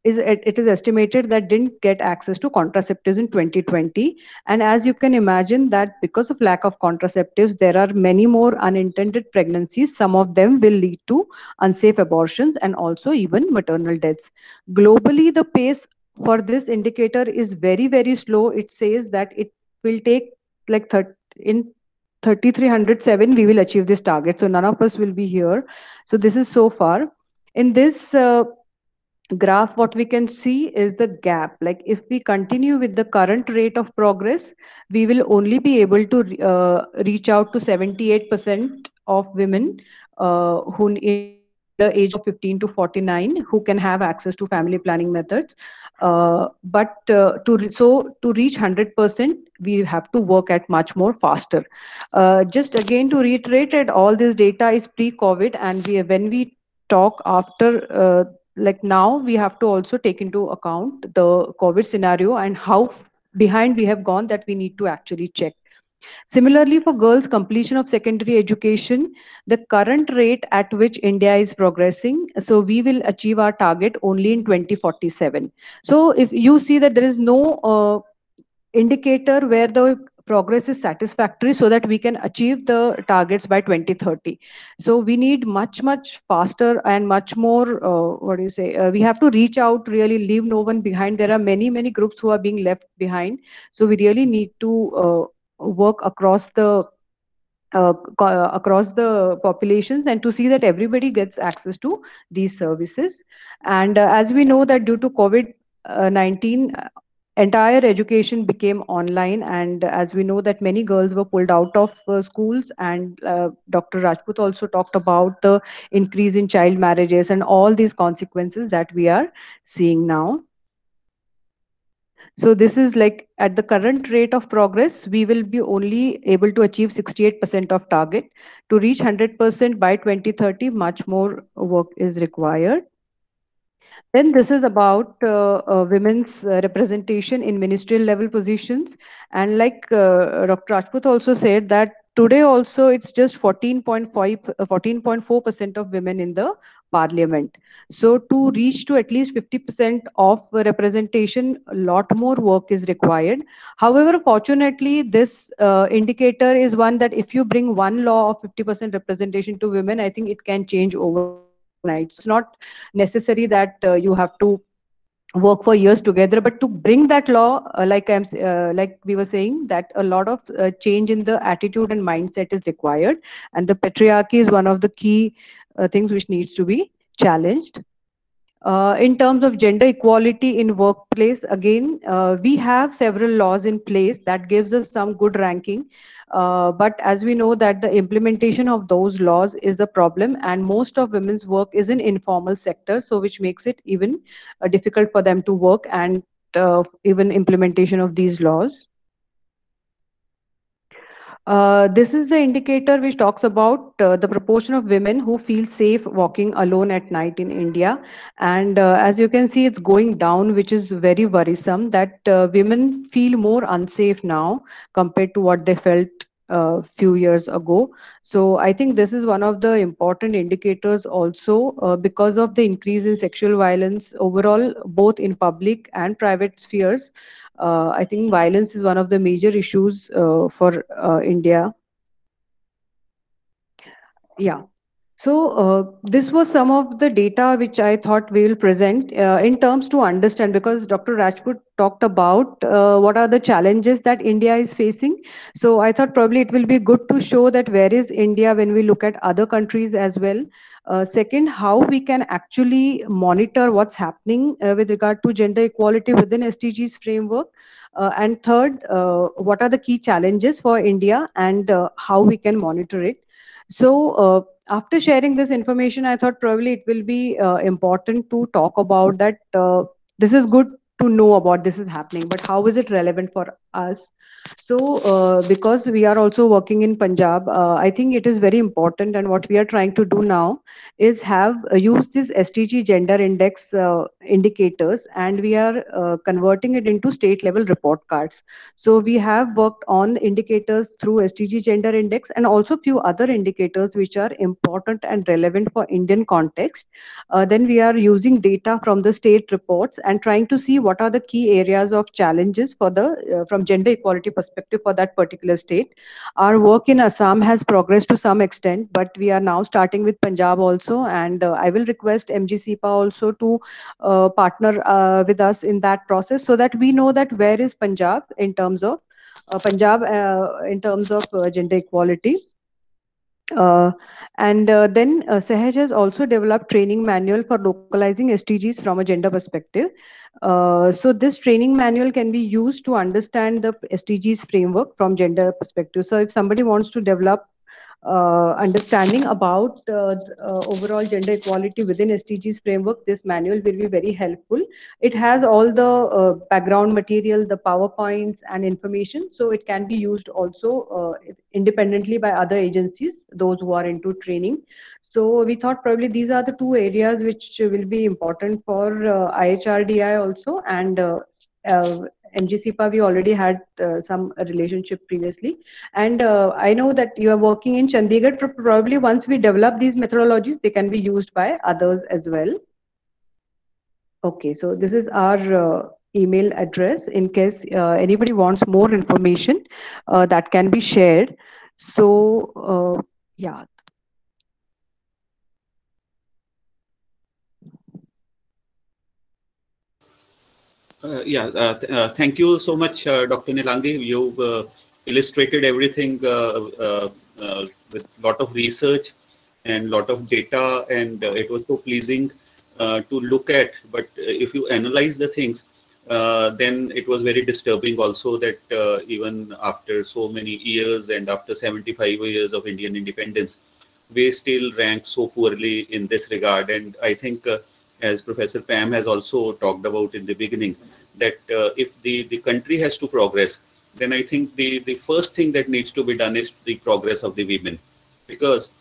it is estimated that didn't get access to contraceptives in 2020. And as you can imagine that because of lack of contraceptives, there are many more unintended pregnancies. Some of them will lead to unsafe abortions and also even maternal deaths. Globally, the pace for this indicator is very, very slow. It says that it will take like in 3307 we will achieve this target. So none of us will be here. So this is so far. In this graph, what we can see is the gap. Like if we continue with the current rate of progress, we will only be able to reach out to 78% of women who in the age of 15 to 49 who can have access to family planning methods. But to reach 100%, we have to work at much more faster. Just again to reiterate it, all this data is pre-COVID, and when we talk after like now, we have to also take into account the COVID scenario and how behind we have gone, that we need to actually check. Similarly, for girls' completion of secondary education, the current rate at which India is progressing, so we will achieve our target only in 2047. So if you see that there is no indicator where the progress is satisfactory so that we can achieve the targets by 2030. So we need much faster and much more, we have to reach out, really leave no one behind. There are many groups who are being left behind. So we really need to work across the across the populations, and to see that everybody gets access to these services. And as we know that due to COVID-19, entire education became online, and as we know that many girls were pulled out of schools, and Dr. Rajput also talked about the increase in child marriages and all these consequences that we are seeing now. So this is like at the current rate of progress, we will be only able to achieve 68% of target. To reach 100% by 2030, much more work is required. Then this is about women's representation in ministerial level positions. And like Dr. Rajput also said that today also it's just 14.4% of women in the parliament. So to reach to at least 50% of representation, a lot more work is required. However, fortunately, this indicator is one that if you bring one law of 50% representation to women, I think it can change overnight. So it's not necessary that you have to work for years together, but to bring that law, like we were saying, that a lot of change in the attitude and mindset is required, and the patriarchy is one of the key things which needs to be challenged. In terms of gender equality in workplace, again, we have several laws in place that gives us some good ranking. But as we know that the implementation of those laws is a problem, and most of women's work is in informal sector, so which makes it even difficult for them to work and even implementation of these laws. This is the indicator which talks about the proportion of women who feel safe walking alone at night in India. And as you can see, it's going down, which is very worrisome that women feel more unsafe now compared to what they felt a few years ago. So I think this is one of the important indicators also because of the increase in sexual violence overall, both in public and private spheres. I think violence is one of the major issues for India. Yeah. So this was some of the data which I thought we will present in terms to understand, because Dr. Rajput talked about what are the challenges that India is facing. So I thought probably it will be good to show that where is India when we look at other countries as well. Second, how we can actually monitor what's happening with regard to gender equality within SDGs framework. And third, what are the key challenges for India and how we can monitor it. So after sharing this information, I thought probably it will be important to talk about that. This is good to know about this is happening, but how is it relevant for us? So because we are also working in Punjab, I think it is very important, and what we are trying to do now is have use this SDG gender index indicators, and we are converting it into state level report cards. So we have worked on indicators through SDG gender index and also few other indicators which are important and relevant for Indian context. Then we are using data from the state reports and trying to see what are the key areas of challenges for the from gender equality perspective for that particular state. Our work in Assam has progressed to some extent, but we are now starting with Punjab also, and I will request MGCPA also to partner with us in that process, so that we know that where is Punjab in terms of gender equality. Then Sahaj has also developed training manual for localizing SDGs from a gender perspective. So this training manual can be used to understand the SDGs framework from gender perspective. So if somebody wants to develop understanding about overall gender equality within SDGs framework, this manual will be very helpful. It has all the background material, the PowerPoints and information, so it can be used also independently by other agencies, those who are into training. So we thought probably these are the two areas which will be important for IHRDI also, and MGCPA, we already had some relationship previously. And I know that you are working in Chandigarh. Probably once we develop these methodologies, they can be used by others as well. Okay, so this is our email address in case anybody wants more information that can be shared. So, yeah.
Thank you so much, Dr. Nilangi. You've illustrated everything with lot of research and lot of data, and it was so pleasing to look at. But if you analyze the things, then it was very disturbing also that even after so many years and after 75 years of Indian independence, we still rank so poorly in this regard. And I think, as Professor Pam has also talked about in the beginning, that if the country has to progress, then I think the first thing that needs to be done is the progress of the women. Because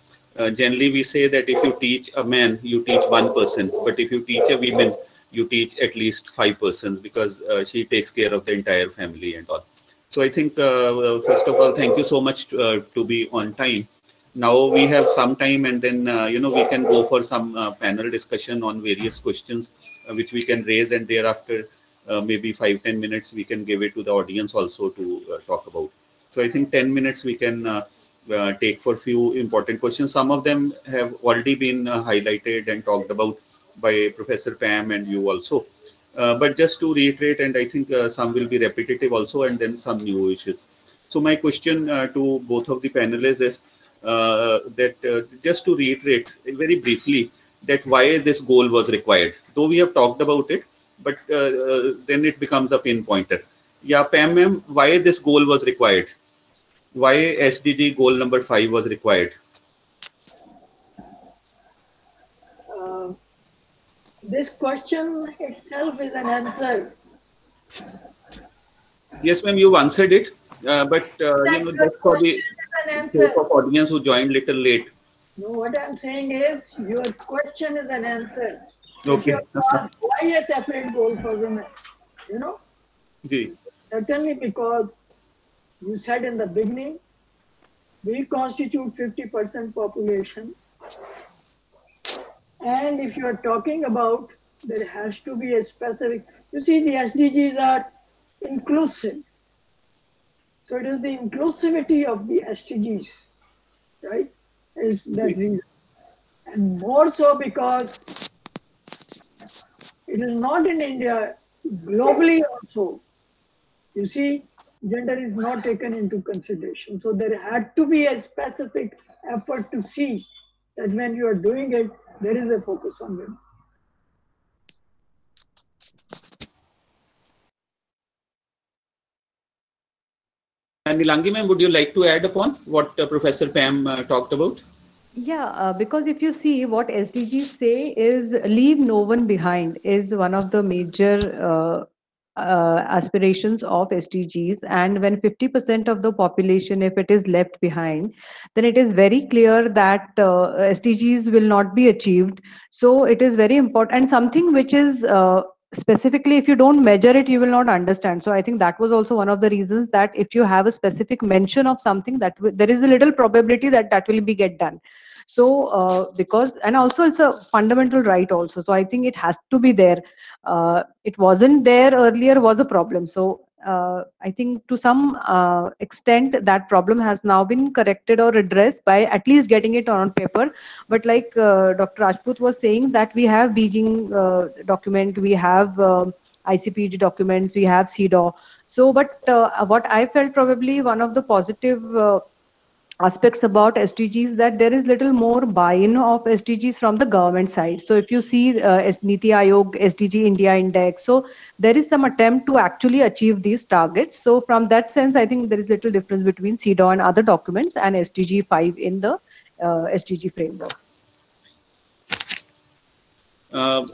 generally we say that if you teach a man, you teach one person, but if you teach a woman, you teach at least 5 persons, because she takes care of the entire family and all. So I think, first of all, thank you so much to be on time. Now we have some time, and then we can go for some panel discussion on various questions which we can raise, and thereafter maybe 5-10 minutes we can give it to the audience also to talk about. So I think 10 minutes we can take for few important questions. Some of them have already been highlighted and talked about by Professor Pam and you also. But just to reiterate, and I think some will be repetitive also, and then some new issues. So my question to both of the panelists is that just to reiterate very briefly that why this goal was required. Though we have talked about it, but then it becomes a pinpointer. Yeah, Pam ma'am, why this goal was required? Why SDG goal number 5 was required?
This question itself is an answer.
Yes, ma'am, you've answered it, but just for the sake of audience who joined little late.
No, what I'm saying is your question is an answer.
Okay.
Why a separate goal for women? You know?
Ji.
Certainly because you said in the beginning, we constitute 50% population. And if you are talking about, there has to be a specific, you see the SDGs are inclusive. So it is the inclusivity of the SDGs, right? Is that reason. And more so because it is not in India, globally also, you see, gender is not taken into consideration. So there had to be a specific effort to see that when you are doing it, there is a focus on women.
And Nilangi ma'am, would you like to add upon what Professor Pam talked about?
Yeah, because if you see what SDGs say is leave no one behind is one of the major aspirations of SDGs. And when 50% of the population, if it is left behind, then it is very clear that SDGs will not be achieved. So it is very important, and something which is specifically, if you don't measure it, you will not understand. So I think that was also one of the reasons that if you have a specific mention of something, that there is a little probability that that will be get done. So because, and also it's a fundamental right also, so I think it has to be there. It wasn't there earlier was a problem. So I think to some extent that problem has now been corrected or addressed by at least getting it on paper. But like Dr. Rajput was saying, that we have Beijing document, we have ICPD documents, we have CEDAW. So but what I felt probably one of the positive aspects about SDGs, that there is little more buy-in of SDGs from the government side. So if you see Niti Aayog SDG India Index, so there is some attempt to actually achieve these targets. So from that sense, I think there is little difference between CEDAW and other documents and SDG 5 in the SDG framework.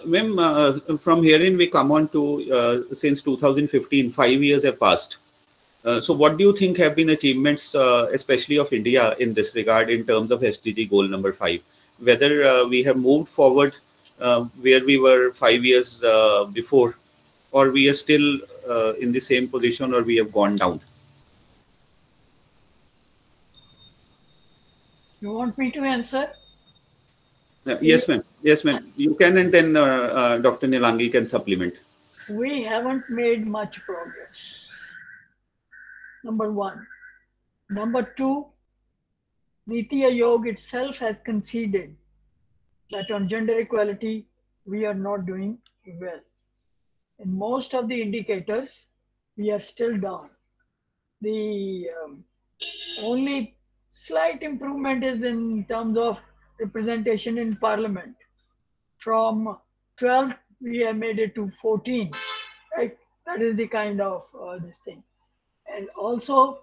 Ma'am, from herein we come on to since 2015, 5 years have passed. So what do you think have been achievements, especially of India in this regard in terms of SDG goal number 5? Whether we have moved forward where we were 5 years before, or we are still in the same position, or we have gone down?
You want me to answer?
Yes, ma'am. Yes, ma'am. You can, and then Dr. Nilangi can supplement.
We haven't made much progress. Number one. Number two, Niti Aayog itself has conceded that on gender equality, we are not doing well. In most of the indicators, we are still down. The only slight improvement is in terms of representation in parliament. From 12, we have made it to 14, right? That is the kind of this thing. And also,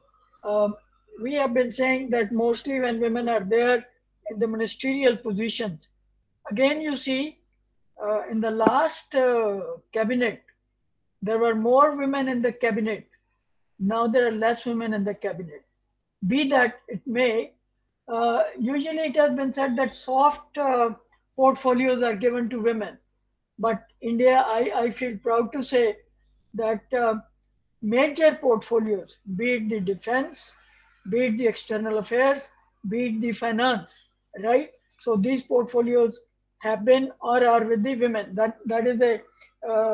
we have been saying that mostly when women are there in the ministerial positions, again, you see, in the last cabinet, there were more women in the cabinet. Now there are less women in the cabinet. Be that it may, usually it has been said that soft portfolios are given to women. But India, I feel proud to say that major portfolios, be it the defense, be it the external affairs, be it the finance, right? So these portfolios have been or are with the women. That is a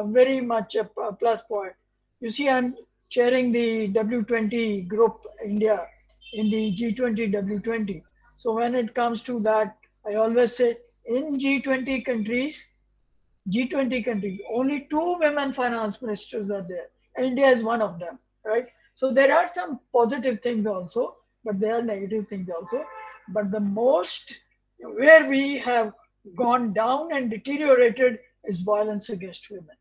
very much a plus point. You see, I'm chairing the W20 group India in the G20 W20. So when it comes to that, I always say in G20 countries, G20 countries, only 2 women finance ministers are there. India is one of them, right? So there are some positive things also, but there are negative things also. But the most where we have gone down and deteriorated is violence against women,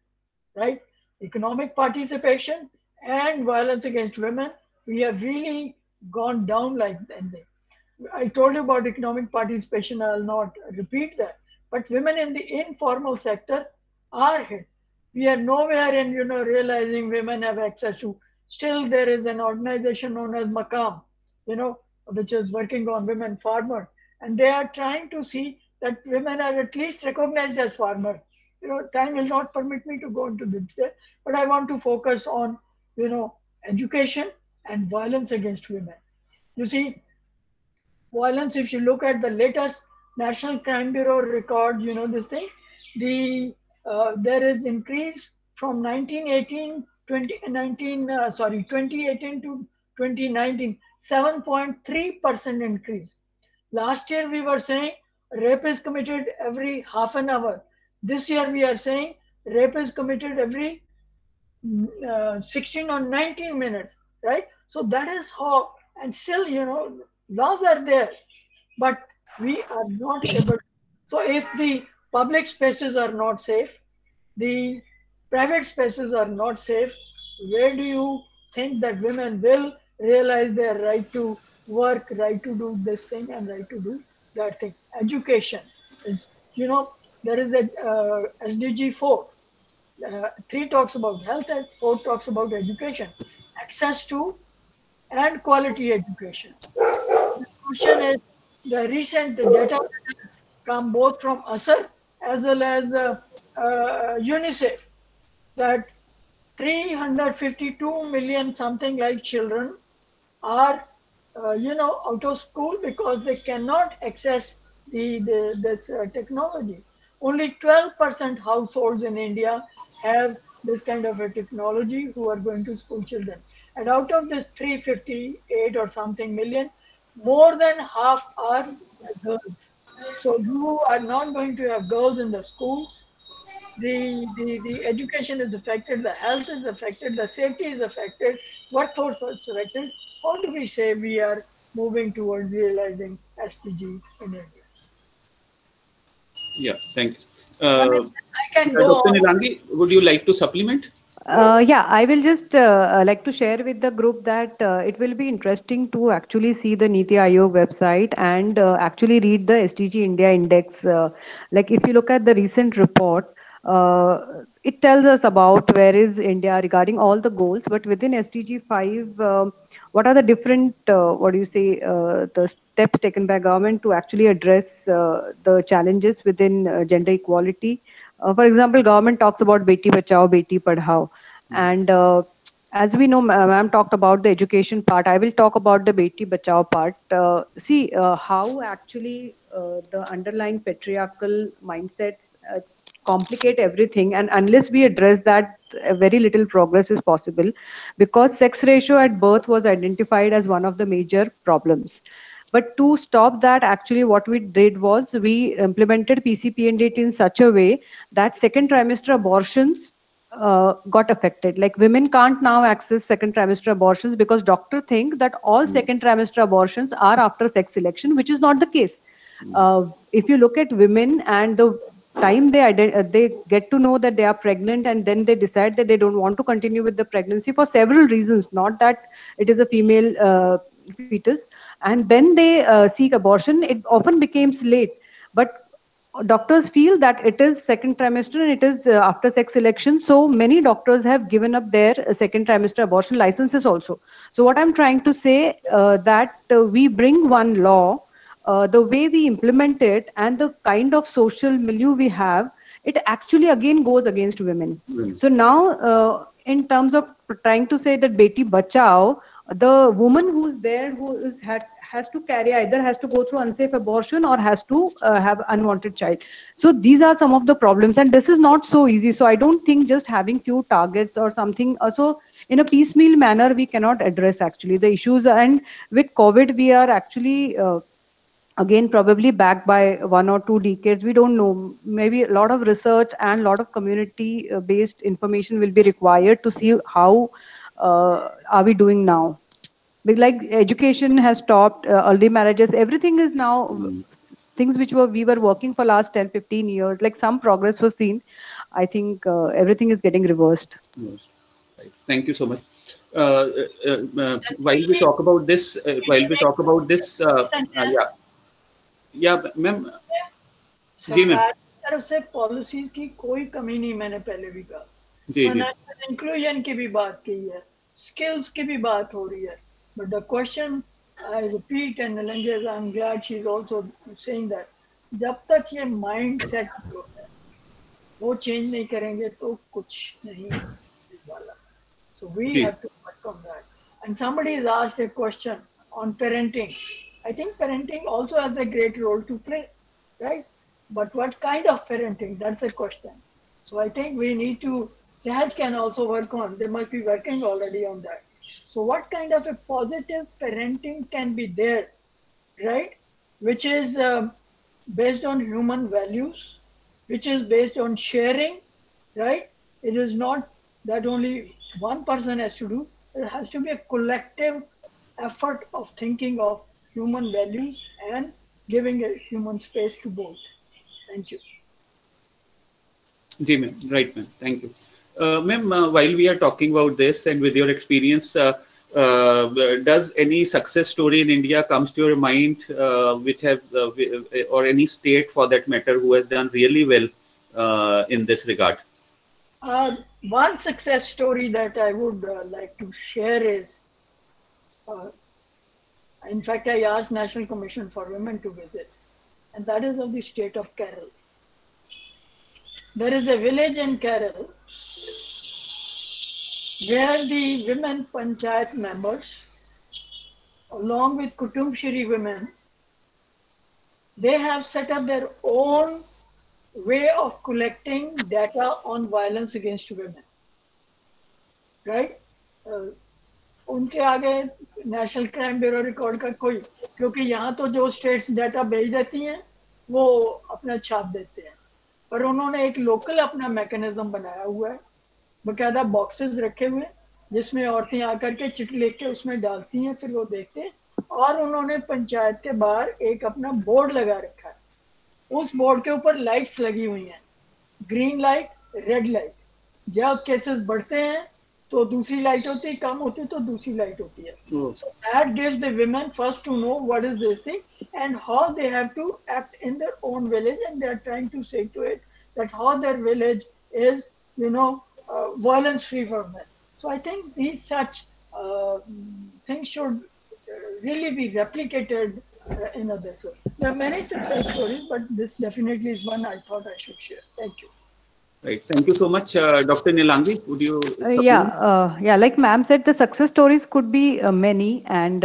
right? Economic participation and violence against women, we have really gone down like anything. I told you about economic participation, I'll not repeat that. But women in the informal sector are hit. We are nowhere in, realizing women have access to. Still, there is an organization known as Makam, which is working on women farmers. And they are trying to see that women are at least recognized as farmers. Time will not permit me to go into detail, but I want to focus on, education and violence against women. You see, violence, if you look at the latest National Crime Bureau record, this thing, there is increase from 2018 to 2019, 7.3% increase. Last year we were saying rape is committed every half an hour. This year we are saying rape is committed every 16 or 19 minutes, right? So that is how, and still, laws are there, but we are not able. So if the public spaces are not safe, the private spaces are not safe, where do you think that women will realize their right to work, right to do this thing, and right to do that thing? Education is, there is a SDG 4. 3 talks about health and 4 talks about education, access to and quality education. The question is, the recent data has come both from ASER as well as UNICEF, that 352 million something like children are, out of school because they cannot access this technology. Only 12% households in India have this kind of a technology who are going to school children. And out of this 358 or something million, more than half are girls. So you are not going to have girls in the schools. The education is affected, the health is affected, the safety is affected, workforce is affected. How do we say we are moving towards realizing SDGs in India?
Yeah, thanks.
I can go
Dr.
on.
Nilangi, would you like to supplement?
Yeah, I will just like to share with the group that it will be interesting to actually see the Niti Aayog website and actually read the SDG India Index. Like if you look at the recent report, it tells us about where is India regarding all the goals, but within SDG 5, what are the different, what do you say, the steps taken by government to actually address the challenges within gender equality. For example, government talks about Beti Bachao, Beti Padhao. And as we know, ma'am talked about the education part. I will talk about the Beti Bachao part. See how actually the underlying patriarchal mindsets complicate everything. And unless we address that, very little progress is possible, because sex ratio at birth was identified as one of the major problems. But to stop that, actually what we did was we implemented PCP&DT in such a way that second trimester abortions got affected. Like women can't now access second trimester abortions because doctors think that all second trimester abortions are after sex selection, which is not the case. If you look at women and the time they get to know that they are pregnant, and then they decide that they don't want to continue with the pregnancy for several reasons, not that it is a female fetus, and then they seek abortion, it often becomes late. But doctors feel that it is second trimester and it is after sex selection, so many doctors have given up their second trimester abortion licenses also. So what I'm trying to say, that we bring one law, the way we implement it and the kind of social milieu we have, it actually again goes against women. So now in terms of trying to say that beti bachao, the woman who's there, who has to carry, either has to go through unsafe abortion or has to have unwanted child. So these are some of the problems, and this is not so easy. So I don't think just having few targets or something, so in a piecemeal manner we cannot address actually the issues. And with COVID we are actually again probably back by 1 or 2 decades, we don't know. Maybe a lot of research and a lot of community based information will be required to see how are we doing now. Like education has stopped, early marriages, everything is now things which we were working for last 10-15 years, like some progress was seen. I think everything is getting reversed.
Yes. Right. Thank you so much. While we talk about this, yeah, ma'am. जी ma'am,
तरफ से policies की कोई कमी नहीं, मैंने पहले भी कहा।
जी जी,
इंक्लूजन की भी बात की है, स्किल्स की भी बात हो रही है, but the question I repeat, and Nilanjan, I'm glad she's also saying that, जब तक ये माइंड सेट वो चेंज नहीं करेंगे तो कुछ नहीं वाला. So we have to work on that. And somebody has asked a question on parenting. I think parenting also has a great role to play, right? But what kind of parenting? That's a question. So I think we need to, Sahaj can also work on, they must be working already on that. So what kind of a positive parenting can be there, right? Which is based on human values, which is based on sharing, right? It is not that only one person has to do. It has to be a collective effort of thinking of human values and giving a human space to both. Thank you.
Ji ma'am, right ma'am, thank you. Ma'am, while we are talking about this and with your experience, does any success story in India comes to your mind, which have, or any state for that matter, who has done really well in this regard?
One success story that I would like to share is, in fact, I asked National Commission for Women to visit, and that is of the state of Kerala. There is a village in Kerala where the women panchayat members, along with Kutumshiri women, they have set up their own way of collecting data on violence against women, right? उनके आगे national crime bureau record का कोई, क्योंकि यहाँ तो जो states data भेज देती हैं वो अपना छाप देते हैं, पर उन्होंने एक लोकल अपना मैकेनिज्म बनाया हुआ है, बकायदा बॉक्सेस रखे हुए जिसमें औरतें आकर के चिट लेके उसमें डालती हैं, फिर वो देखते हैं, और उन्होंने पंचायत के बाहर एक अपना बोर्ड लगा रखा है. उस बोर्ड के ऊपर लाइट्स लगी हुई हैं, ग्रीन लाइट, रेड लाइट. जब केसेस बढ़ते हैं तो दूसरी लाइट होती है, कम होती है तो दूसरी लाइट होती है. So that gives the women first to know what is this thing and how they have to act in their own village, and they are trying to say to it that how their village is, you know, violence free for men. So I think these such things should really be replicated in others. So there are many success stories, but this definitely is one I thought I should share. Thank you.
Right. Thank you so much. Dr. Nilangi, would you?
Yeah, like ma'am said, the success stories could be many, and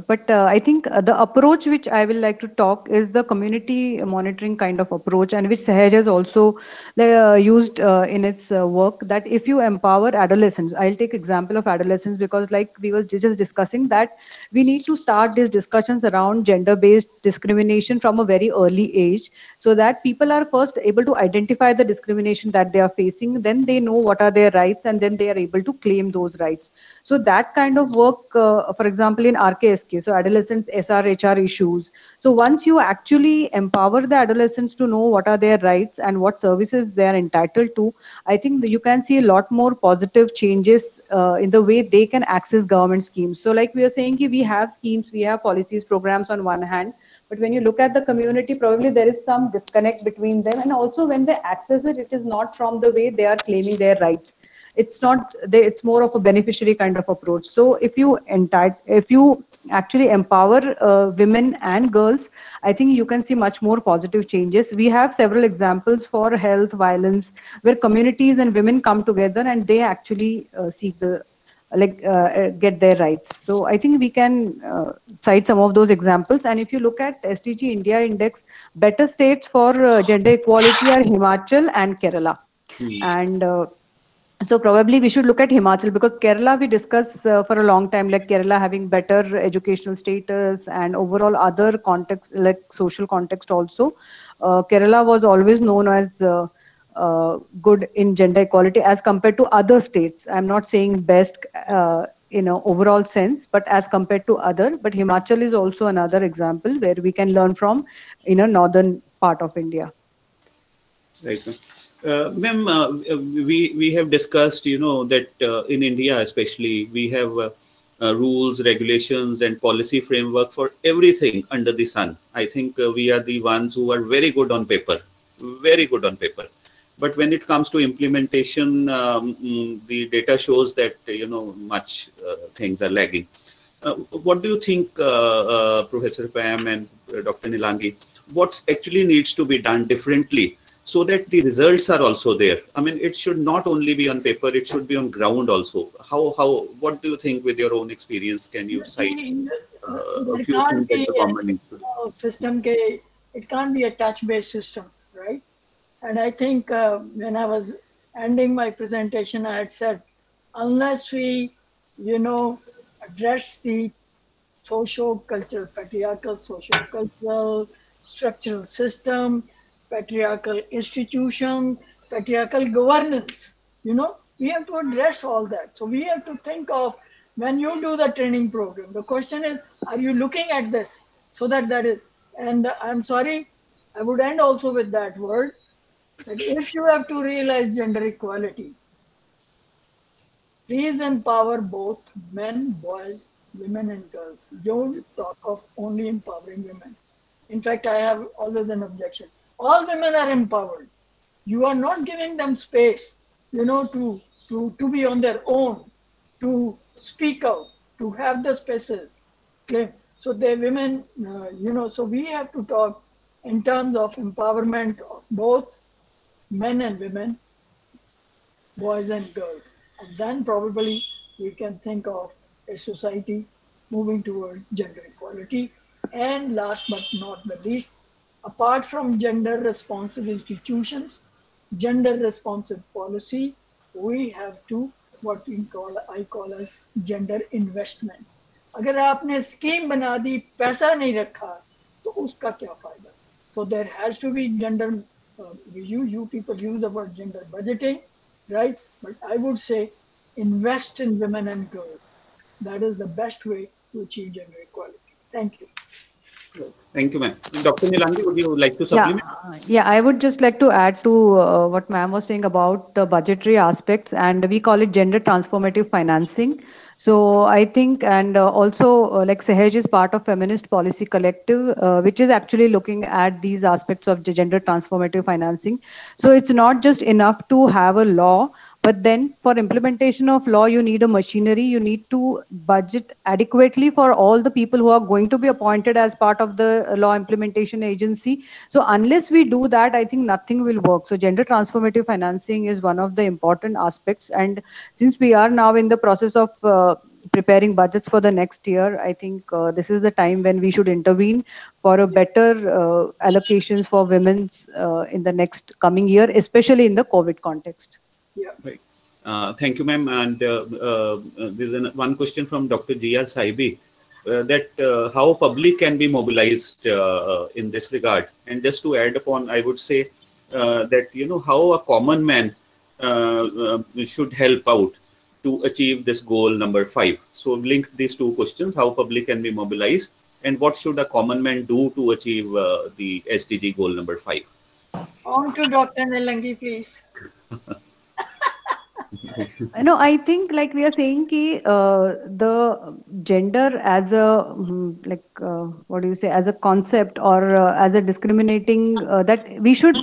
but I think the approach which I will like to talk is the community monitoring kind of approach, and which Sahaj has also used in its work, that if you empower adolescents, I'll take example of adolescents, because like we were just discussing that we need to start these discussions around gender-based discrimination from a very early age, so that people are first able to identify the discrimination that they are facing, then they know what are their rights, and then they are able to claim those rights. So that kind of work, for example, in RKSK, so adolescents SRHR issues. So once you actually empower the adolescents to know what are their rights and what services they are entitled to, I think that you can see a lot more positive changes in the way they can access government schemes. So like we are saying, we have schemes, we have policies, programs on one hand, but when you look at the community, probably there is some disconnect between them. And also when they access it, it is not from the way they are claiming their rights. It's not, it's more of a beneficiary kind of approach. So if you actually empower women and girls, I think you can see much more positive changes. We have several examples for health violence where communities and women come together and they actually seek the get their rights. So I think we can cite some of those examples. And if you look at SDG India Index, better states for gender equality are Himachal and Kerala. And so probably we should look at Himachal, because Kerala we discuss for a long time, like Kerala having better educational status and overall other context, like social context also. Kerala was always known as good in gender equality as compared to other states. I'm not saying best in an overall sense, but as compared to other. But Himachal is also another example where we can learn from in a northern part of India.
Right. Ma'am, we have discussed, that in India especially, we have rules, regulations, and policy framework for everything under the sun. I think we are the ones who are very good on paper, very good on paper. But when it comes to implementation, the data shows that, much things are lagging. What do you think, Professor Pam and Dr. Nilangi, what actually needs to be done differently so that the results are also there? I mean, it should not only be on paper, it should be on ground also. What do you think with your own experience? Can you cite a few things that the government needs to do?
System it can't be a touch-based system, right? And I think when I was ending my presentation, I had said, unless we, address the socio-cultural, patriarchal, socio-cultural, structural system, patriarchal institution, patriarchal governance, we have to address all that. So we have to think of, when you do the training program, the question is, are you looking at this? So that is, and I'm sorry, I would end also with that word, that if you have to realize gender equality, please empower both men, boys, women, and girls. Don't talk of only empowering women. In fact, I have always an objection. All women are empowered. You are not giving them space, to be on their own, to speak out, to have the spaces. Okay? So the women, so we have to talk in terms of empowerment of both men and women, boys and girls. And then probably we can think of a society moving towards gender equality. And last but not the least, apart from gender responsive institutions, gender responsive policy, we have to what I call as gender investment. अगर आपने scheme बना दी, पैसा नहीं रखा, तो उसका क्या फायदा? So there has to be gender. You people use the word gender budgeting, right? But I would say invest in women and girls. That is the best way to achieve gender equality. Thank you.
Thank you, ma'am. Dr. Nilangi, would you like to supplement?
Yeah, I would just like to add to what ma'am was saying about the budgetary aspects, and we call it gender transformative financing. So I think, and also like Sahaj is part of Feminist Policy Collective, which is actually looking at these aspects of gender transformative financing. So it's not just enough to have a law, but then for implementation of law, you need a machinery, you need to budget adequately for all the people who are going to be appointed as part of the law implementation agency. So unless we do that, I think nothing will work. So gender transformative financing is one of the important aspects. And since we are now in the process of preparing budgets for the next year, I think this is the time when we should intervene for a better allocations for women's in the next coming year, especially in the COVID context.
Yeah.
Right. Thank you, ma'am. And there's one question from Dr. G.R. Saibi, that how public can be mobilized in this regard. And just to add upon, I would say that how a common man should help out to achieve this goal number 5. So link these two questions: how public can be mobilized, and what should a common man do to achieve the SDG goal number 5.
On to Dr. Nilangi, please.
No, I think like we are saying ki, the gender as a what do you say, as a concept or as a discriminating, that we should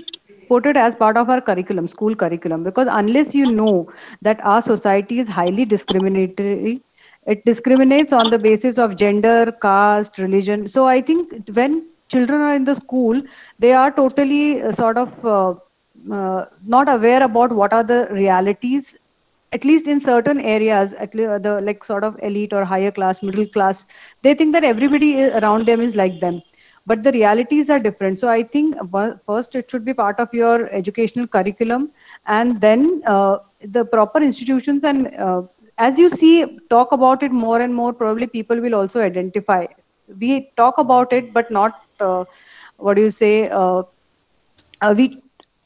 put it as part of our curriculum, school curriculum, because unless you know that our society is highly discriminatory, it discriminates on the basis of gender, caste, religion. So I think when children are in the school, they are totally sort of not aware about what are the realities, at least in certain areas, at least the like sort of elite or higher class, middle class, they think that everybody around them is like them, but the realities are different. So I think first it should be part of your educational curriculum, and then the proper institutions, and as you see, talk about it more and more, probably people will also identify. We talk about it, but not what do you say, we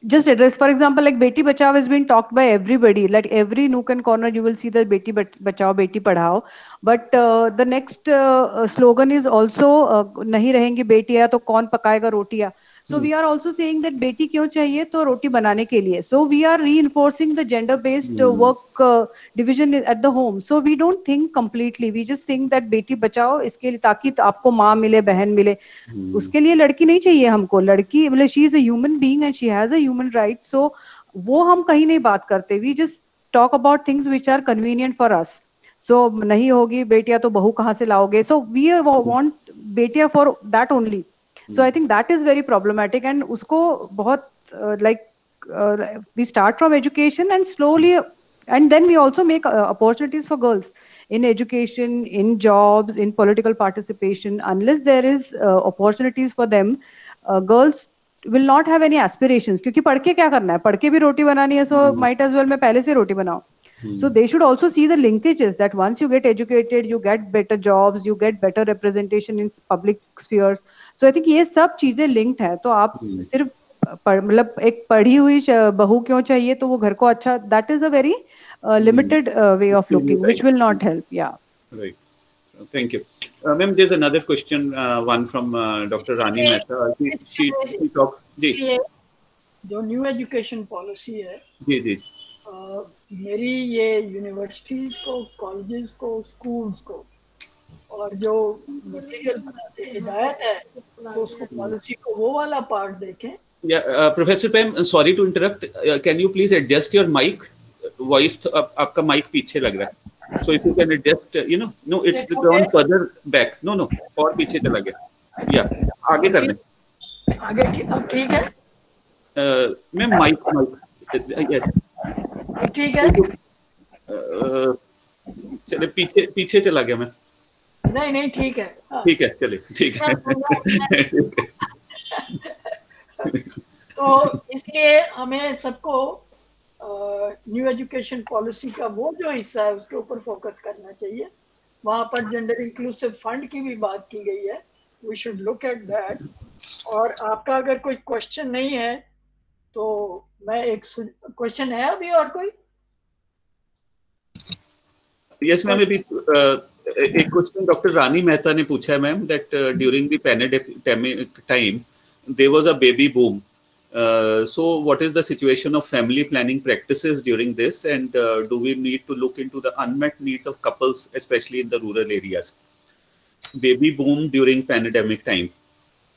just address, for example, like Beti Bachao has been talked by everybody, like every nook and corner you will see the Beti Bachao, Beti Padhao, but the next slogan is also nahi rahengi betiya to kaun pakayega rotiya. So we are also saying that beti kyun chahiye, to roti banane ke liye. So we are reinforcing the gender based work division at the home. So we don't think completely, we just think that beti bachao iske liye taki aapko maan mile, behan mile. उसके लिए लड़की नहीं चाहिए हमको, लड़की मतलब she is a human being and she has a human right. So वो हम कहीं नहीं बात करते, we just talk about things which are convenient for us. So नहीं होगी बेटियां तो बहू कहाँ से लाओगे, सो वी वांट बेटियां for that only. So I think that is very problematic, and उसको बहुत like we start from education and slowly, and then we also make opportunities for girls in education, in jobs, in political participation. Unless there is opportunities for them, girls will not have any aspirations, क्योंकि पढ़ के क्या करना है, पढ़ के भी रोटी बनानी है, so might as well मैं पहले से रोटी बनाऊं. So they should also see the linkages that once you get educated, you get better jobs, you get better representation in public spheres. So I think ये सब चीजें linked है. तो आप सिर्फ मतलब एक पढ़ी हुई बहू क्यों चाहिए तो वो घर को अच्छा, that is a very limited way of looking, which will not help. Yeah.
Right. So, thank you. Ma'am, there's another question, one from Dr. Rani Mehta. She talks. जी.
जो न्यू एजुकेशन पॉलिसी है,
जी जी,
मेरी ये universities को, colleges को, schools को, और जो material बनाते हैं, हिदायत है तो उसको पॉलिसी को वो वाला पार्ट देखें.
Yeah, Professor Pam, sorry to interrupt. Can you please adjust your mic? Voice, आपका mic पीछे लग रहा है. So if you can adjust, no, it's gone further back. No, और पीछे चला गया. Yeah, आगे करने.
आगे अब ठीक है?
Ma'am mic, yes.
ठीक है.
चले पीछे चला गया मैं.
नहीं ठीक है.
ठीक है, चलिए ठीक है.
तो इसलिए हमें सबको न्यू एजुकेशन पॉलिसी का वो जो हिस्सा है उसके ऊपर फोकस करना चाहिए. वहाँ पर जेंडर इंक्लूसिव फंड की भी बात की गई है. We should look at that. और आपका अगर कोई क्वेश्चन नहीं है तो मैं एक क्वेश्चन है अभी और कोई?
यस मैम, अभी एक क्वेश्चन डॉक्टर रानी मेहता ने पूछा है ma'am, that during the pandemic time there was a baby boom. So what is the situation of family planning practices during this, and do we need to look into the unmet needs of couples, especially in the rural areas? Baby boom during pandemic time,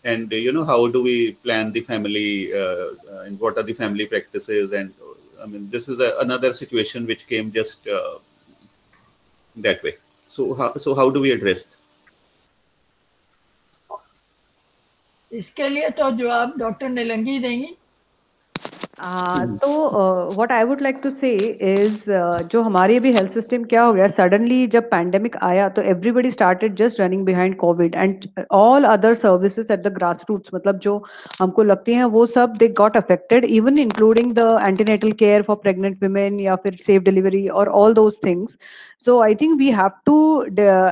and how do we plan the family, and what are the family practices? And I mean, this is another situation which came just that way. So how do we address?
इसके लिए तो जवाब doctor निलंगी देंगी.
तो what I would like to say is जो हमारे भी health system क्या हो गया suddenly जब pandemic आया तो everybody started just running behind COVID and all other services at the grassroots मतलब जो हमको लगती हैं वो सब they got affected even including the antenatal care for pregnant women या फिर safe delivery or all those things. So I think we have to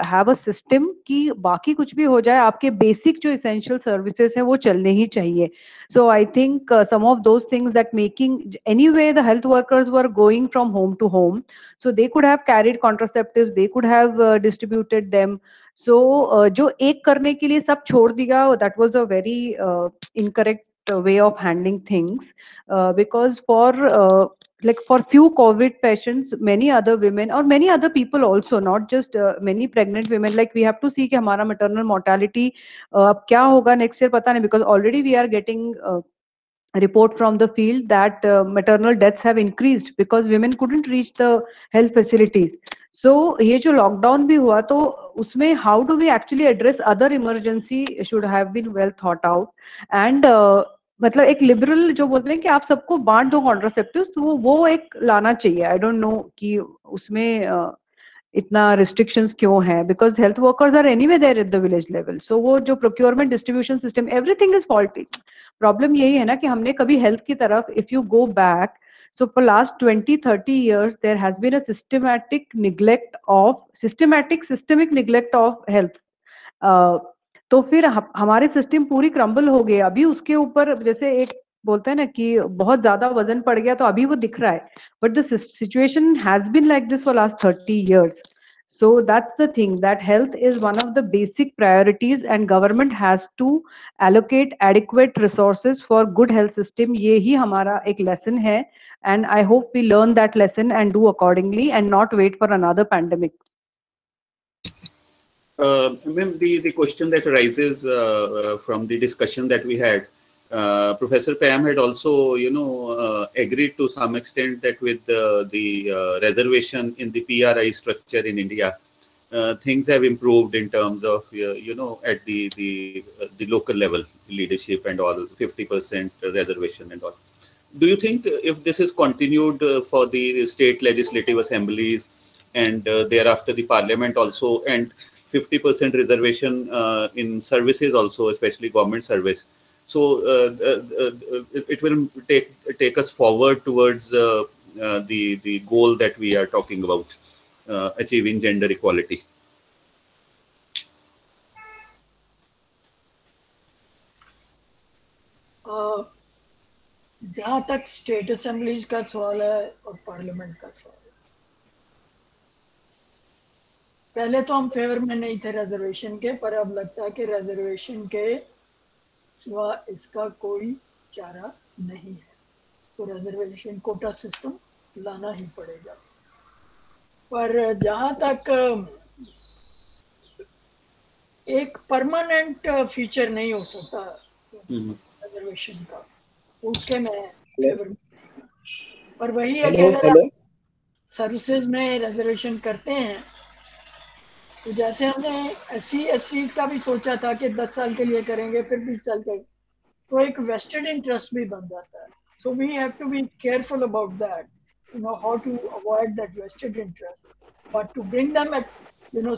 have a system कि बाकी कुछ भी हो जाए आपके basic जो essential services हैं वो चलने ही चाहिए. So I think some of those things that making anyway the health workers were going from home to home, so they could have carried contraceptives, they could have distributed them. So जो एक करने के लिए सब छोड़ दिया, that was a very incorrect way of handling things because for like for few COVID patients, many other women or many other people also, not just many pregnant women, like we have to see कि हमारा maternal mortality अब क्या होगा next year पता नहीं because already we are getting report from the field that maternal deaths have increased because women couldn't reach the health facilities. So ये जो lockdown भी हुआ तो उसमें how do we actually address other emergency should have been well thought out and मतलब एक liberal जो बोलते हैं कि आप सबको बांट दो कॉन्ट्रासेप्टिव्स तो वो एक लाना चाहिए. आई डोंट नो कि उसमें इतना restrictions क्यों है because health workers are anyway there at the village level. So वो जो procurement distribution system everything is faulty. Problem यही है ना कि हमने कभी health की तरफ if you go back so for last 20-30 years there has been a systemic neglect of health. तो फिर हमारे सिस्टम पूरी क्रम्बल हो गई. अभी उसके ऊपर जैसे एक बोलते हैं ना कि बहुत ज्यादा वजन पड़ गया तो अभी वो दिख रहा है but the situation has been like this for last 30 years. So that's the thing that health is one of the basic priorities and government has to allocate adequate resources for good health system. ये ही हमारा एक lesson है and I hope we learn that lesson and do accordingly and not wait for another pandemic.
The question that arises from the discussion that we had, Professor Pam had also, agreed to some extent that with the reservation in the PRI structure in India, things have improved in terms of, at the local level leadership and all, 50% reservation and all. Do you think if this is continued for the state legislative assemblies and thereafter the parliament also, and 50% reservation in services also, especially government service. So it will take us forward towards the goal that we are talking about, achieving gender equality.
जहाँ तक state assemblies का सवाल है और parliament का सवाल है, पहले तो हम फेवर में नहीं थे रिजर्वेशन के, पर अब लगता है कि रिजर्वेशन के सिवा इसका कोई चारा नहीं है, तो रिजर्वेशन कोटा सिस्टम लाना ही पड़ेगा. पर जहाँ तक एक परमानेंट फीचर नहीं हो सकता रिजर्वेशन का, उसके में फेवर में, पर वही है कि अगर सर्विसेज में रिजर्वेशन करते हैं तो जैसे हमने SC/STs का भी सोचा था कि 10 साल के लिए करेंगे फिर 20 साल के, तो एक वेस्टेड इंटरेस्ट भी बन जाता है. So we have to be careful about that, how to avoid that vested interest, but to bring them at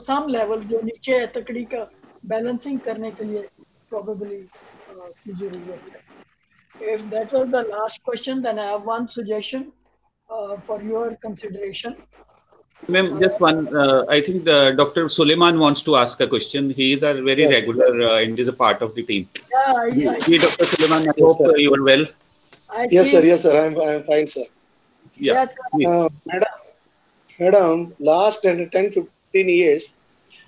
some level जो नीचे है तकड़ी का बैलेंसिंग करने के लिए प्रोबेबली की जरूरत है. If that was the last question, then I have one suggestion for your consideration.
Ma'am, just one. I think Dr. Suleiman wants to ask a question. He is a very regular and is a part of the team.
Yeah.
Dr. Suleiman, I hope you are well.
Yes, sir. I'm fine, sir.
Yeah.
Yes,
Madam, last 10-15 years,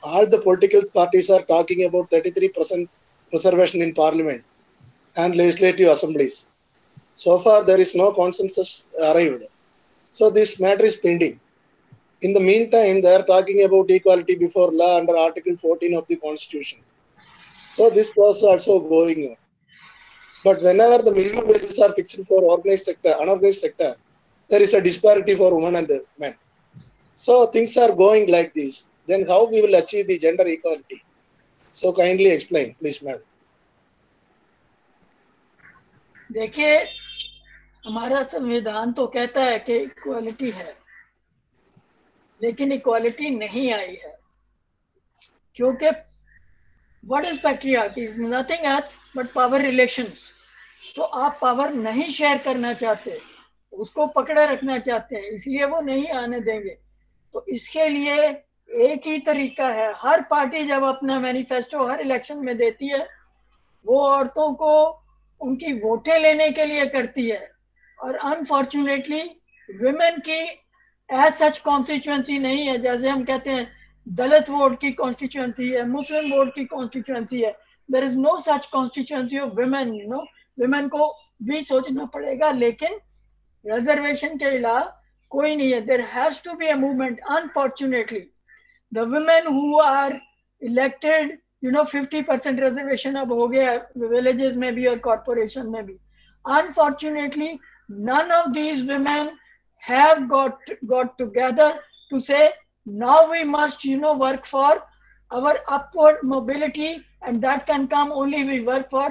all the political parties are talking about 33% reservation in Parliament and legislative assemblies. So far, there is no consensus arrived. So this matter is pending. In the meantime, they are talking about equality before law under Article 14 of the Constitution. So this process also going on. But whenever the minimum wages are fixed for organized sector, unorganized sector, there is a disparity for women and men. So things are going like this. Then how we will achieve the gender equality? So kindly explain, please, madam.
देखिए हमारा संविधान तो कहता है कि equality है, लेकिन equality नहीं आई है, क्योंकि what is patriarchy? Is nothing else but power relations. तो आप पावर नहीं शेयर करना चाहते, उसको पकड़े रखना चाहते हैं, इसलिए वो नहीं आने देंगे। तो इसके लिए एक ही तरीका है, हर पार्टी जब अपना मैनिफेस्टो हर इलेक्शन में देती है, वो औरतों को उनकी वोटें लेने के लिए करती है। और अनफॉर्चुनेटली विमेन की एज सच कॉन्स्टिट्यूएंसी नहीं है। जैसे हम कहते हैं दलित वोट की कॉन्स्टिट्यूएंसी है, मुस्लिम वोट की कॉन्स्टिट्यूएंसी है, there is no such constituency of women. You know, women को भी सोचना पड़ेगा, लेकिन रिजर्वेशन के अलावा कोई नहीं है। There has to be a movement. Unfortunately the women who are elected, you know, 50% reservation अब हो गया विलेजेस में भी और कॉर्पोरेशन में भी। Unfortunately none of these women have got together to say now we must, you know, work for our upward mobility, and that can come only we work for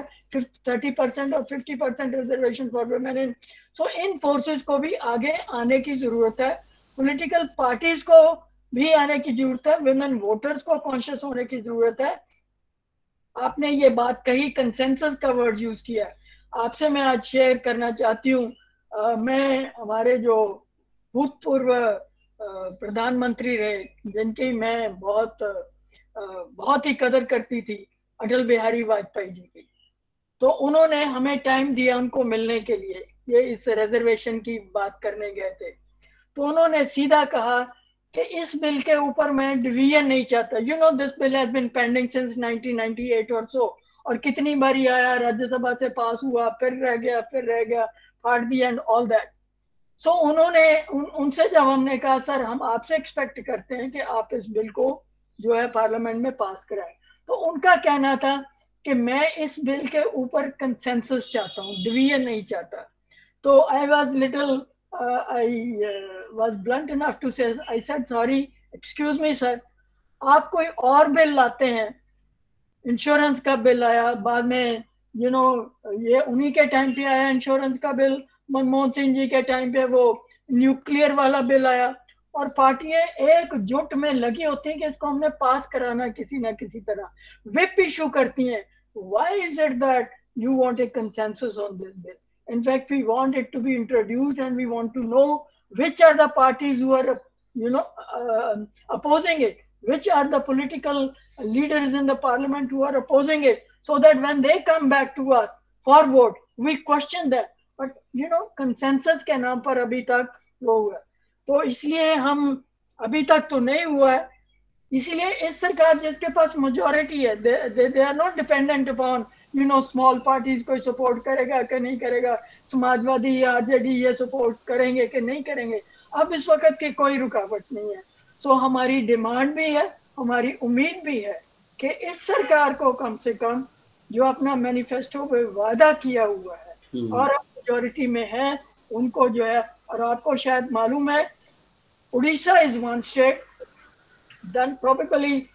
30% or 50% reservation for women in. So in forces को भी आगे आने की जरूरत है, political parties को भी आने की जरूरत है, women voters को conscious होने की जरूरत है। आपने ये बात कही, कंसेंसस का वर्ड यूज किया, आपसे मैं आज शेयर करना चाहती हूँ। मैं हमारे जो भूतपूर्व प्रधानमंत्री रहे, जिनकी मैं बहुत ही कदर करती थी, अटल बिहारी वाजपेयी जी की, तो उन्होंने हमें टाइम दिया उनको मिलने के लिए। ये इस रिजर्वेशन की बात करने गए थे, तो उन्होंने सीधा कहा कि इस बिल के ऊपर मैं डिवीजन नहीं चाहता। You know, this bill has been pending since 1998 और सो, और कितनी बारी आया, राज्यसभा से पास हुआ, फिर रह गया, फाड़ दिया एंड ऑल दैट। सो उन्होंने उनसे जब हमने कहा सर हम आपसे एक्सपेक्ट करते हैं कि आप इस बिल को जो है पार्लियामेंट में पास कराएं, तो उनका कहना था कि मैं इस बिल के ऊपर कंसेंसस चाहता हूँ, डिवीजन नहीं चाहता। तो I was little was blunt enough to say, I said, sorry, excuse me sir, आप कोई और बिल लाते हैं, इंश्योरेंस का बिल आया बाद में, यू नो, ये उन्हीं के टाइम पे आया इंश्योरेंस का बिल, मनमोहन सिंह जी के टाइम पे वो न्यूक्लियर वाला बिल आया, और पार्टियां एकजुट में लगी होती हैं कि इसको हमने पास कराना किसी ना किसी तरह, विप इशू करती हैं। Why is it that you want a consensus on this bill? In fact, we want it to be introduced, and we want to know which are the parties who are, you know, opposing it, which are the political leaders in the parliament who are opposing it, so that when they come back to us for vote, we question them. But you know, consensus के नाम पर अभी तक वो हुआ, तो इसलिए हम अभी तक तो नहीं हुआ है। इसलिए इस सरकार जिसके पास मेजोरिटी है, they are not dependent upon, you know, small parties को सपोर्ट करेगा कि नहीं करेगा, समाजवादी या आरजेडी ये सपोर्ट करेंगे कि नहीं करेंगे, अब इस वक्त की कोई रुकावट नहीं है। सो हमारी डिमांड भी है, हमारी उम्मीद भी है कि इस सरकार को कम से कम जो अपना मैनिफेस्टो पे वादा किया हुआ है और अब मेजोरिटी में है, उनको जो है, और आपको शायद मालूम है Orissa is one state, then probably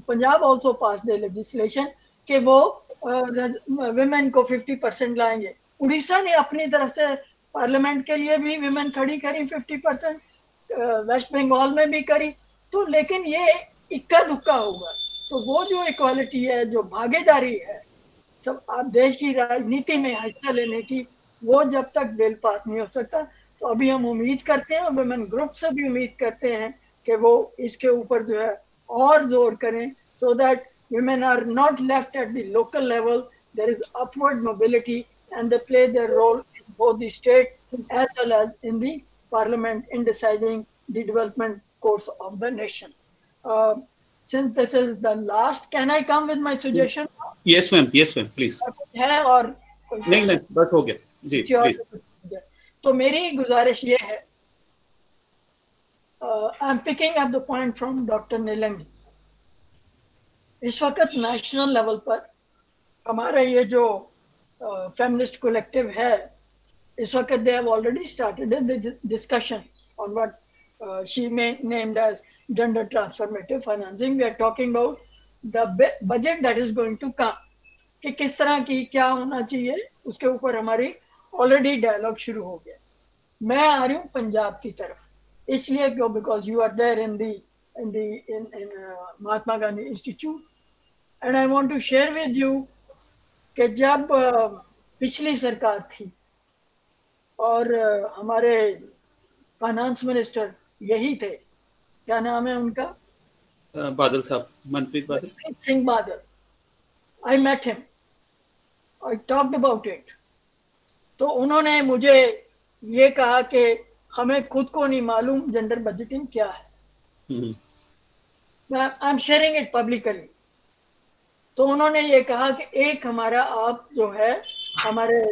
Punjab also passed a legislation कि वो women को 50% लाएंगे। उड़ीसा ने अपनी तरफ से पार्लियामेंट के लिए भी women खड़ी करी 50%, वेस्ट बंगाल में भी करी, तो लेकिन ये इक्का दुक्का होगा। तो वो जो इक्वालिटी है, जो भागीदारी है सब आप देश की राजनीति में हिस्सा लेने की, वो जब तक बिल पास नहीं हो सकता। तो अभी हम उम्मीद करते हैं और वुमेन ग्रुप से भी उम्मीद करते हैं कि वो इसके ऊपर जो है और जोर करें, so that women are not left at the local level, there is upward mobility and they play their role in both the state as well as in the parliament in deciding the development course of the nation. Since this is the last, can I come with my suggestion?
Yes ma'am, please.
है और
नहीं बस हो गया जी, please.
तो मेरी गुजारिश ये है, I'm picking up the point from Dr. Nilangi. इस वक्त नेशनल लेवल पर हमारा ये जो फेमिनिस्ट कलेक्टिव है, इस वक्त they have already started the discussion on what she named as gender transformative financing. We are talking about the budget that is going to come, कि किस तरह की क्या होना चाहिए, उसके ऊपर हमारी ऑलरेडी डायलॉग शुरू हो गया। मैं आ रही हूँ पंजाब की तरफ, इसलिए क्यों, because you are there in Mahatma Gandhi institute, and I want to share with you कि जब पिछली सरकार थी और हमारे फाइनेंस मिनिस्टर यही थे, क्या नाम है उनका,
बादल साहब, Manpreet Badal,
Manpreet Singh Badal. I met him, I talked about it. तो उन्होंने मुझे ये कहा कि हमें खुद को नहीं मालूम जेंडर बजटिंग क्या है। I am sharing it publicly. तो उन्होंने ये कहा कि एक हमारा आप जो है हमारे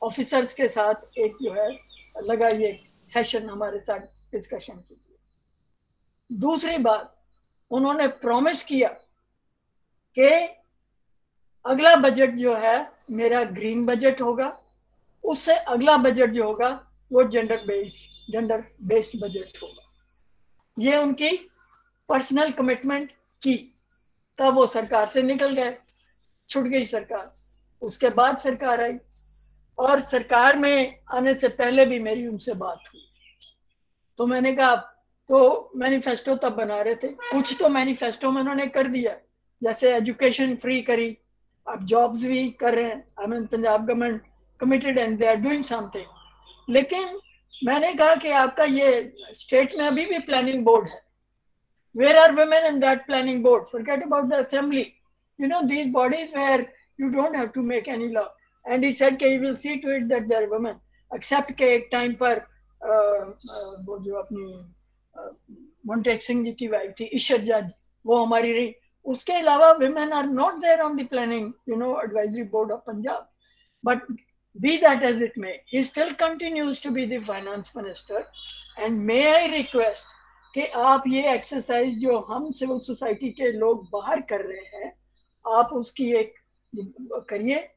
ऑफिसर्स के साथ एक जो है लगाइए सेशन, हमारे साथ डिस्कशन कीजिए। दूसरी बात, उन्होंने प्रॉमिस किया कि अगला बजट जो है मेरा ग्रीन बजट होगा, उससे अगला बजट जो होगा वो जेंडर बेस्ड बजट होगा। ये उनकी पर्सनल कमिटमेंट की। तब वो सरकार से निकल गए, छूट गई सरकार। उसके बाद सरकार आई, और सरकार में आने से पहले भी मेरी उनसे बात हुई। तो मैंने कहा, तो मैनिफेस्टो तब बना रहे थे, कुछ तो मैनिफेस्टो में उन्होंने कर दिया, जैसे एजुकेशन फ्री करी, अब जॉब्स भी कर रहे हैं। I mean Punjab government committed and they are doing something. लेकिन मैंने कहा कि आपका ये स्टेट में अभी भी प्लानिंग बोर्ड है, where are women in that planning board? Forget about the assembly. You know, these bodies where you don't have to make any law. And he said कि he will see to it that there are women, except के एक time पर वो जो अपनी मोन्टेक सिंह जी की wife थी इशर जज, वो हमारी रही। उसके अलावा women are not there on the planning, you know, advisory board of Punjab. But be that as it may, he still continues to be the finance minister. And may I request कि आप ये exercise जो हम civil society के लोग बाहर कर रहे हैं, आप उसकी एक करिए,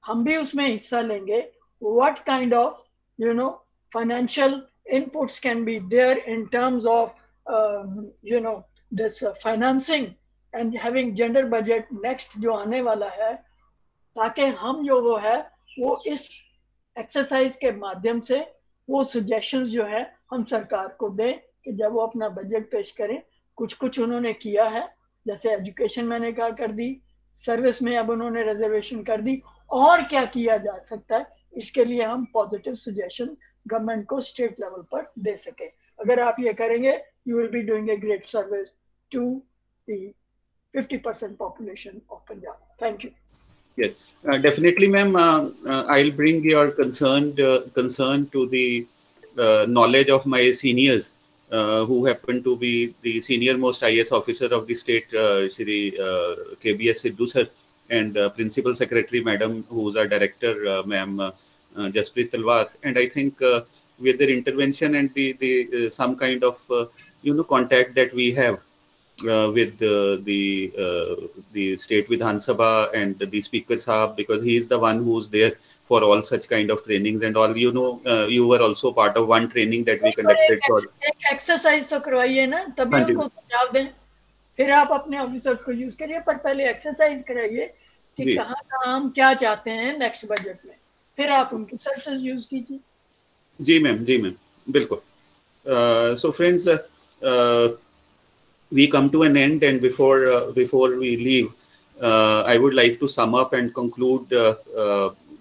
हम भी उसमें हिस्सा लेंगे। What kind of you know financial inputs can be there in terms of you know this financing and having gender budget next जो आने वाला है, ताकि हम जो वो है वो इस एक्सरसाइज के माध्यम से वो सजेशंस जो है हम सरकार को दें कि जब वो अपना बजट पेश करें। कुछ उन्होंने किया है, जैसे एजुकेशन मैंने कहा कर दी, सर्विस में अब उन्होंने रिजर्वेशन कर दी, और क्या किया जा सकता है, इसके लिए हम पॉजिटिव सजेशन गवर्नमेंट को स्टेट लेवल पर दे सके। अगर आप ये करेंगे, you will be doing a great service to the 50% population of Punjab. Thank you.
Yes, definitely, ma'am. I'll bring your concern to the knowledge of my seniors, who happen to be the senior most IS officer of the state, Shri KBS Sidhu sir, and Principal Secretary Madam, who is our director, Ma'am Jaspreet Talwar. And I think with their intervention and the some kind of contact that we have with the state Vidhan Sabha and the Speaker Sahab, because he is the one who's there for all such kind of trainings and all. You know, you were also part of one training that we conducted for.
एक exercise तो करवाइए ना, तभी उनको सुझाव दें, फिर आप अपने ऑफिसर्स को यूज करिए, पर पहले एक्सरसाइज कराइए कि कहाँ हम क्या चाहते हैं नेक्स्ट बजट में, फिर आप उनकी सर्विसेज यूज कीजिए।
जी मैम, बिल्कुल। So friends, we come to an end, and before we leave, I would like to sum up and conclude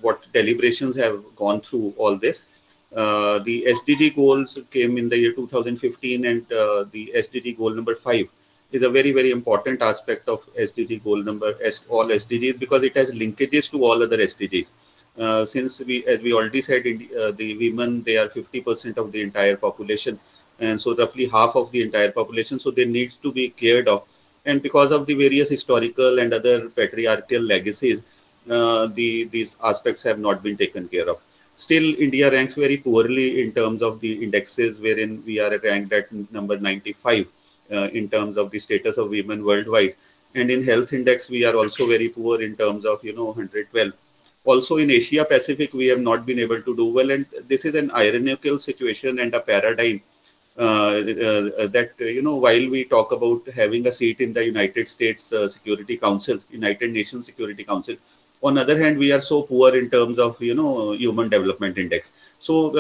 what deliberations have gone through all this. The SDG goals came in the year 2015, and the SDG goal number 5 is a very, very important aspect of SDG goal number all SDGs, because it has linkages to all other SDGs. Since as we already said, the women, they are 50% of the entire population, and so roughly half of the entire population, so they needs to be cared of. And because of the various historical and other patriarchal legacies, these aspects have not been taken care of. Still, India ranks very poorly in terms of the indexes, wherein we are ranked at number 95 in terms of the status of women worldwide. And in health index, we are also very poor in terms of 112. Also in Asia Pacific, we have not been able to do well, and this is an ironical situation and a paradigm that while we talk about having a seat in the United States Security Council, United Nations Security Council, On other hand, we are so poor in terms of, human development index. So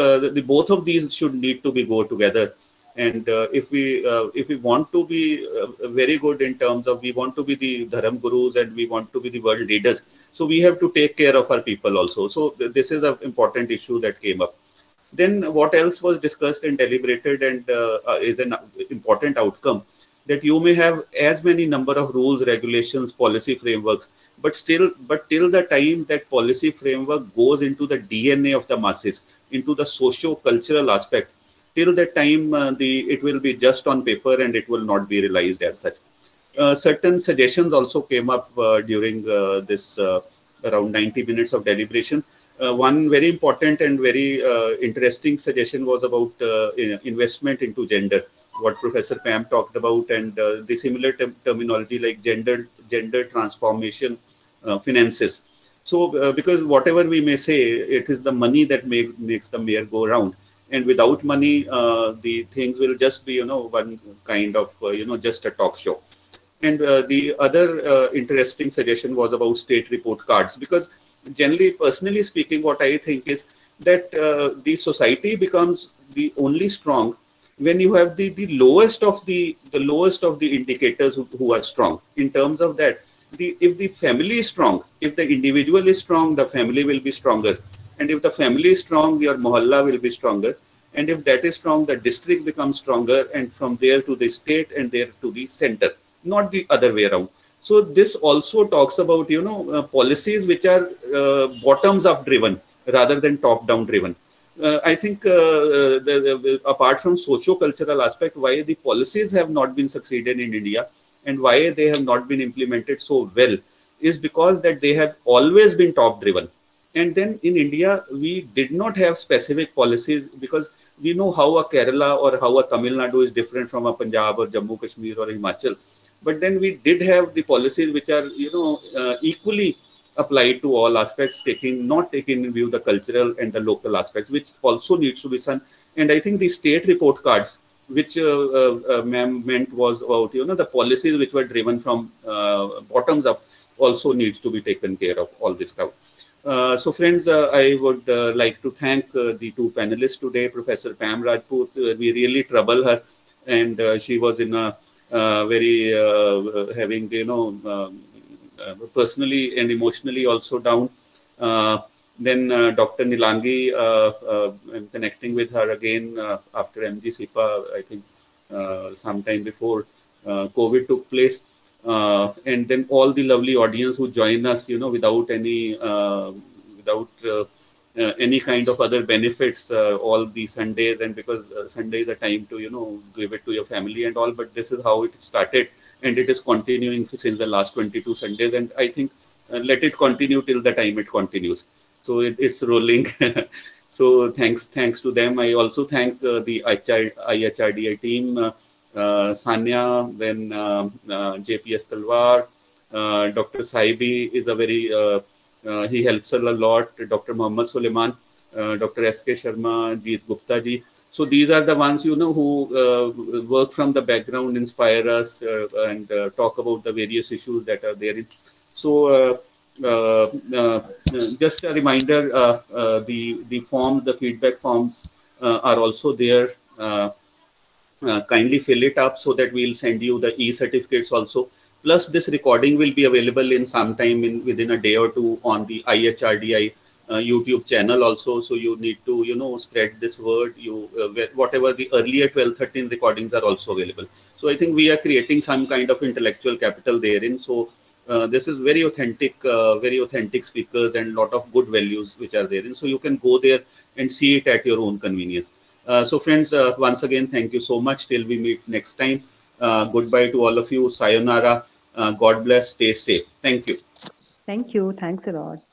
both of these should need to be go together. And if we want to be very good in terms of, we want to be the dharam gurus and we want to be the world leaders, so we have to take care of our people also. So this is an important issue that came up. Then what else was discussed and deliberated and is an important outcome, that you may have as many number of rules, regulations, policy frameworks, but till the time that policy framework goes into the DNA of the masses, into the socio-cultural aspect, till that time it will be just on paper and it will not be realized as such. Certain suggestions also came up during this around 90 minutes of deliberation. One very important and very interesting suggestion was about investment into gender, what Professor Pam talked about, and the similar terminology like gender transformation finances. So because whatever we may say, it is the money that makes the mayor go round. And without money, the things will just be, one kind of, just a talk show. And the other interesting suggestion was about state report cards, because generally, personally speaking, what I think is that the society becomes the only strong when you have the lowest of the indicators who are strong. In terms of that, if the family is strong, if the individual is strong, the family will be stronger. And if the family is strong, your mohalla will be stronger. And if that is strong, the district becomes stronger, and from there to the state and there to the center, not the other way around. So this also talks about, policies which are bottoms up driven rather than top down driven. I think apart from socio-cultural aspect, why the policies have not been succeeded in India and why they have not been implemented so well is because that they have always been top driven. And then in India, we did not have specific policies, because we know how a Kerala or how a Tamil Nadu is different from a Punjab or Jammu Kashmir or Himachal. But then we did have the policies which are, equally applied to all aspects, not taking in view the cultural and the local aspects, which also needs to be done. And I think the state report cards, which ma'am meant was about, the policies which were driven from bottoms up, also needs to be taken care of, all this stuff. So friends, I would like to thank the two panelists today, Professor Pam Rajput. We really trouble her, and she was in a very having, personally and emotionally also down. Then Dr. Nilangi, I'm connecting with her again after MG SIPA, I think sometime before COVID took place. And then all the lovely audience who join us, without any any kind of other benefits all the Sundays, and because Sunday is a time to give it to your family and all, but this is how it started, and it is continuing since the last 22 Sundays, and I think let it continue till the time it continues. So it's rolling. So thanks to them. I also thank the IHRDI team, Sanya, then JPS Talwar, Dr. Saibi is a very he helps a lot, Dr. Muhammad Suleiman, Dr. S.K. Sharma, Jeet Gupta ji. So these are the ones, who work from the background, inspire us and talk about the various issues that are there. So just a reminder, the form, the feedback forms are also there. Kindly fill it up so that we'll send you the e-certificates also. Plus, this recording will be available in some time within a day or two on the IHRDI YouTube channel also. So you need to, spread this word. Whatever the earlier 12-13 recordings are also available. So I think we are creating some kind of intellectual capital therein. So this is very authentic speakers and lot of good values which are therein. So you can go there and see it at your own convenience. So friends, once again, thank you so much. Till we meet next time. Goodbye to all of you. Sayonara. God bless. Stay safe. Thank you.
Thank you. Thanks a lot.